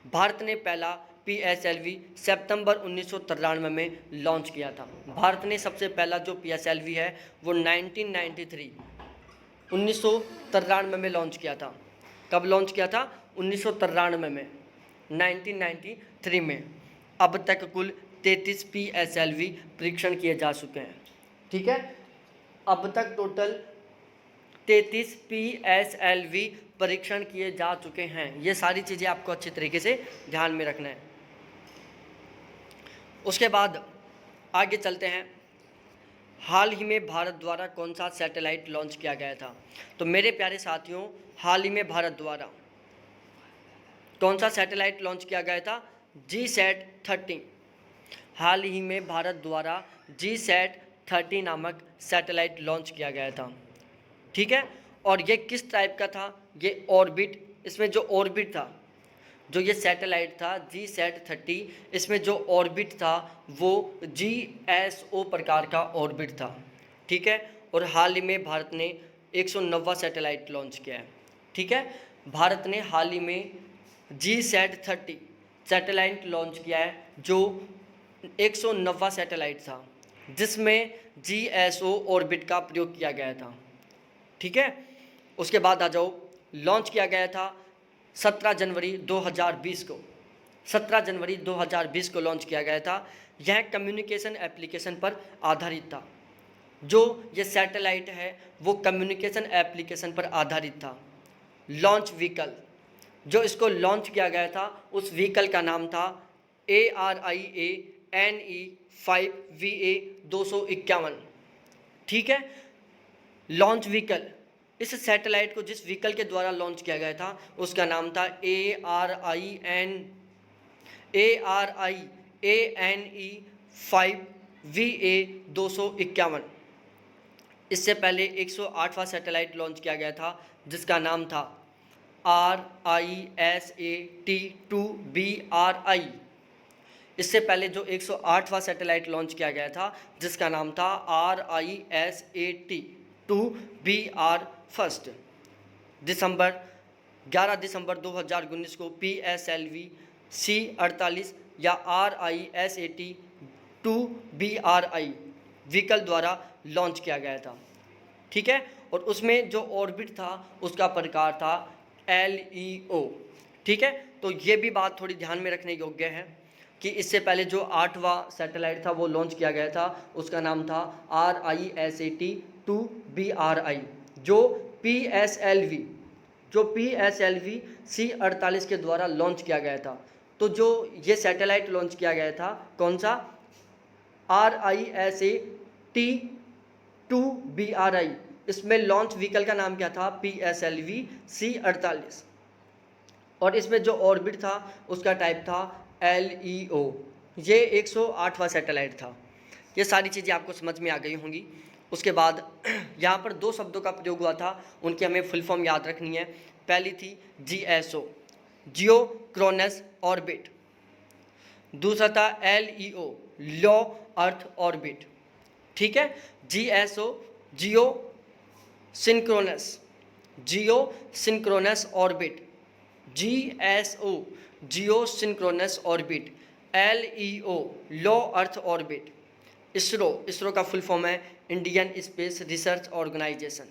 भारत ने पहला PSLV सितंबर 1993 में लॉन्च किया था। भारत ने सबसे पहला जो PSLV है वो 1993 में लॉन्च किया था। कब लॉन्च किया था? 1993 में, 1993 में। अब तक कुल 33 PSLV परीक्षण किए जा चुके हैं, ठीक है। अब तक टोटल 33 PSLV परीक्षण किए जा चुके हैं। ये सारी चीज़ें आपको अच्छी तरीके से ध्यान में रखना है। उसके बाद आगे चलते हैं, हाल ही में भारत द्वारा कौन सा सैटेलाइट लॉन्च किया गया था। तो मेरे प्यारे साथियों, हाल ही में भारत द्वारा कौन सा सैटेलाइट लॉन्च किया गया था? GSAT-30। हाल ही में भारत द्वारा GSAT-30 नामक सैटेलाइट लॉन्च किया गया था। ठीक है, और ये किस टाइप का था? ये ऑर्बिट, इसमें जो ऑर्बिट था, जो ये सैटेलाइट था GSAT-30, इसमें जो ऑर्बिट था वो GSO प्रकार का ऑर्बिट था। ठीक है, और हाल ही में भारत ने 109वां सैटेलाइट लॉन्च किया है। ठीक है, भारत ने हाल ही में GSAT-30 सैटेलाइट लॉन्च किया है, जो 109वां सैटेलाइट था, जिसमें GSO ऑर्बिट का प्रयोग किया गया था। ठीक है, उसके बाद आ जाओ, लॉन्च किया गया था 17 जनवरी 2020 को। 17 जनवरी 2020 को लॉन्च किया गया था। यह कम्युनिकेशन एप्लीकेशन पर आधारित था। जो ये सैटेलाइट है वो कम्युनिकेशन एप्लीकेशन पर आधारित था। लॉन्च व्हीकल, जो इसको लॉन्च किया गया था, उस व्हीकल का नाम था ARIA-NE5VA-251। ठीक है, लॉन्च व्हीकल, इस सैटेलाइट को जिस व्हीकल के द्वारा लॉन्च किया गया था उसका नाम था ARIA-NE5VA-251। इससे पहले 108वां सैटेलाइट लॉन्च किया गया था, जिसका नाम था RISAT-2BRI। इससे पहले जो 108वां सैटेलाइट लॉन्च किया गया था, जिसका नाम था RISAT-2BR फर्स्ट। 11 दिसंबर 2019 को PSLV C48 या RISAT-2BRI व्हीकल द्वारा लॉन्च किया गया था। ठीक है, और उसमें जो ऑर्बिट था उसका प्रकार था LEO। ठीक है, तो ये भी बात थोड़ी ध्यान में रखने योग्य है कि इससे पहले जो 8वां सैटेलाइट था वो लॉन्च किया गया था, उसका नाम था RISAT-2BRI, जो PSLV C48 के द्वारा लॉन्च किया गया था। तो जो ये सैटेलाइट लॉन्च किया गया था, कौन सा? RISAT-2BRI, इसमें लॉन्च व्हीकल का नाम क्या था? PSLV C48, और इसमें जो ऑर्बिट था उसका टाइप था LEO। ये 108वां सैटेलाइट था। ये सारी चीज़ें आपको समझ में आ गई होंगी। उसके बाद यहाँ पर 2 शब्दों का प्रयोग हुआ था, उनकी हमें फुल फॉर्म याद रखनी है। पहली थी GSO, जियोक्रोनस ऑर्बिट। दूसरा था LEO, लो अर्थ ऑर्बिट। ठीक है, GSO geosynchronous orbit, GSO geosynchronous orbit, LEO low earth orbit. ISRO का फुल फॉर्म है Indian space research organisation.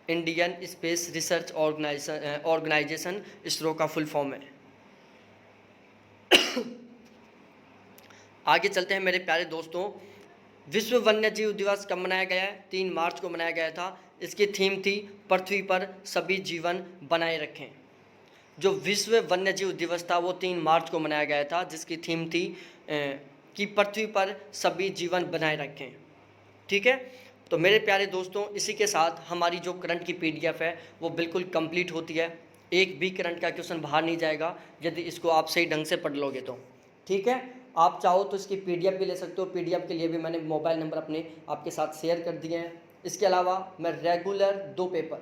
Indian space research organisation ISRO का फुल फॉर्म है। आगे चलते हैं मेरे प्यारे दोस्तों, विश्व वन्यजीव दिवस कब मनाया गया है? 3 मार्च को मनाया गया था। इसकी थीम थी पृथ्वी पर सभी जीवन बनाए रखें। जो विश्व वन्यजीव दिवस था वो 3 मार्च को मनाया गया था, जिसकी थीम थी कि पृथ्वी पर सभी जीवन बनाए रखें। ठीक है, तो मेरे प्यारे दोस्तों, इसी के साथ हमारी जो करंट की PDF है वो बिल्कुल कंप्लीट होती है। एक भी करंट का क्वेश्चन बाहर नहीं जाएगा यदि इसको आप सही ढंग से पढ़ लोगे तो। ठीक है, आप चाहो तो इसकी PDF भी ले सकते हो। PDF के लिए भी मैंने मोबाइल नंबर अपने आपके साथ शेयर कर दिए हैं। इसके अलावा मैं रेगुलर 2 पेपर,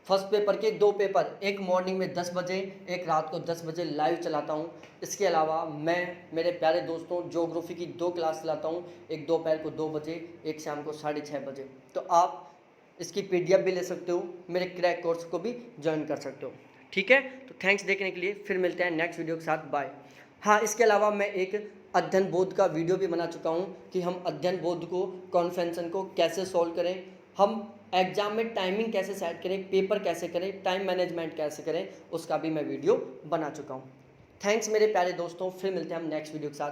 फर्स्ट पेपर के 2 पेपर, एक मॉर्निंग में 10 बजे, एक रात को 10 बजे लाइव चलाता हूँ। इसके अलावा मैं मेरे प्यारे दोस्तों ज्योग्राफी की 2 क्लास चलाता हूँ, एक दोपहर को 2 बजे, एक शाम को 6:30 बजे। तो आप इसकी PDF भी ले सकते हो, मेरे क्रैक कोर्स को भी ज्वाइन कर सकते हो। ठीक है, तो थैंक्स देखने के लिए। फिर मिलते हैं नेक्स्ट वीडियो के साथ। बाय। हाँ, इसके अलावा मैं एक अध्ययन बोध का वीडियो भी बना चुका हूँ कि हम अध्ययन बोध को, कॉन्फ्रेंसन को कैसे सॉल्व करें, हम एग्जाम में टाइमिंग कैसे सेट करें, पेपर कैसे करें, टाइम मैनेजमेंट कैसे करें, उसका भी मैं वीडियो बना चुका हूँ। थैंक्स मेरे प्यारे दोस्तों, फिर मिलते हैं हम नेक्स्ट वीडियो के साथ।